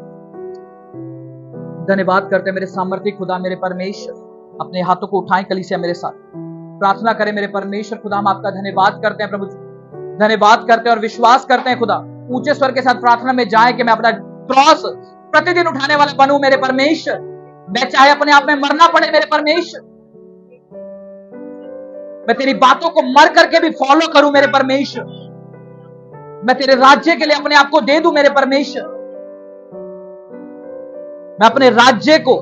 धन्यवाद करते हैं मेरे सामर्थ्य खुदा, मेरे परमेश्वर। अपने हाथों को उठाएं कलीसिया मेरे साथ, प्रार्थना करें। मेरे परमेश्वर खुदा, हम आपका धन्यवाद करते हैं प्रभु, धन्यवाद करते हैं और विश्वास करते हैं खुदा। ऊंचे स्वर के साथ प्रार्थना में जाए कि मैं अपना क्रॉस प्रतिदिन उठाने वाला बनूं मेरे परमेश्वर। मैं चाहे अपने आप में मरना पड़े मेरे परमेश्वर, मैं तेरी बातों को मर करके भी फॉलो करूं मेरे परमेश्वर। मैं तेरे राज्य के लिए अपने आप को दे दूं मेरे परमेश्वर। मैं अपने राज्य को,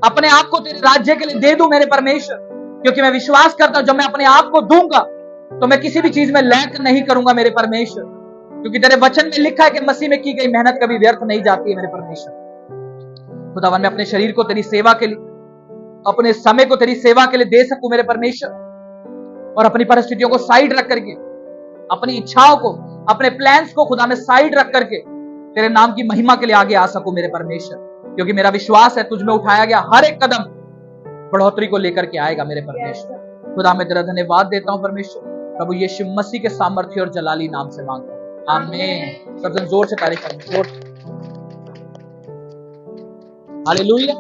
अपने आप को तेरे राज्य के लिए दे दूं मेरे परमेश्वर, क्योंकि मैं विश्वास करता हूं जब मैं अपने आप को दूंगा तो मैं किसी भी चीज में लैक नहीं करूंगा मेरे परमेश्वर। क्योंकि तेरे वचन में लिखा है कि मसीह में की गई मेहनत कभी व्यर्थ नहीं जाती है मेरे परमेश्वर। खुदावन, मैं अपने शरीर को तेरी सेवा के लिए, अपने समय को तेरी सेवा के लिए दे सकूं मेरे परमेश्वर, और अपनी परिस्थितियों को साइड रख करके, अपनी इच्छाओं को, अपने प्लान्स को खुदा में साइड रख करके तेरे नाम की महिमा के लिए आगे आ सकूं मेरे परमेश्वर। क्योंकि मेरा विश्वास है तुझ में उठाया गया हर एक कदम बढ़ोतरी को लेकर के आएगा मेरे परमेश्वर। खुदा मैं तेरा धन्यवाद देता हूं परमेश्वर, प्रभु यीशु मसीह के सामर्थ्य और जलाली नाम से मांगता हूं, आमीन। सब जन जोर से तारीफ करें, जोर। हालेलुया।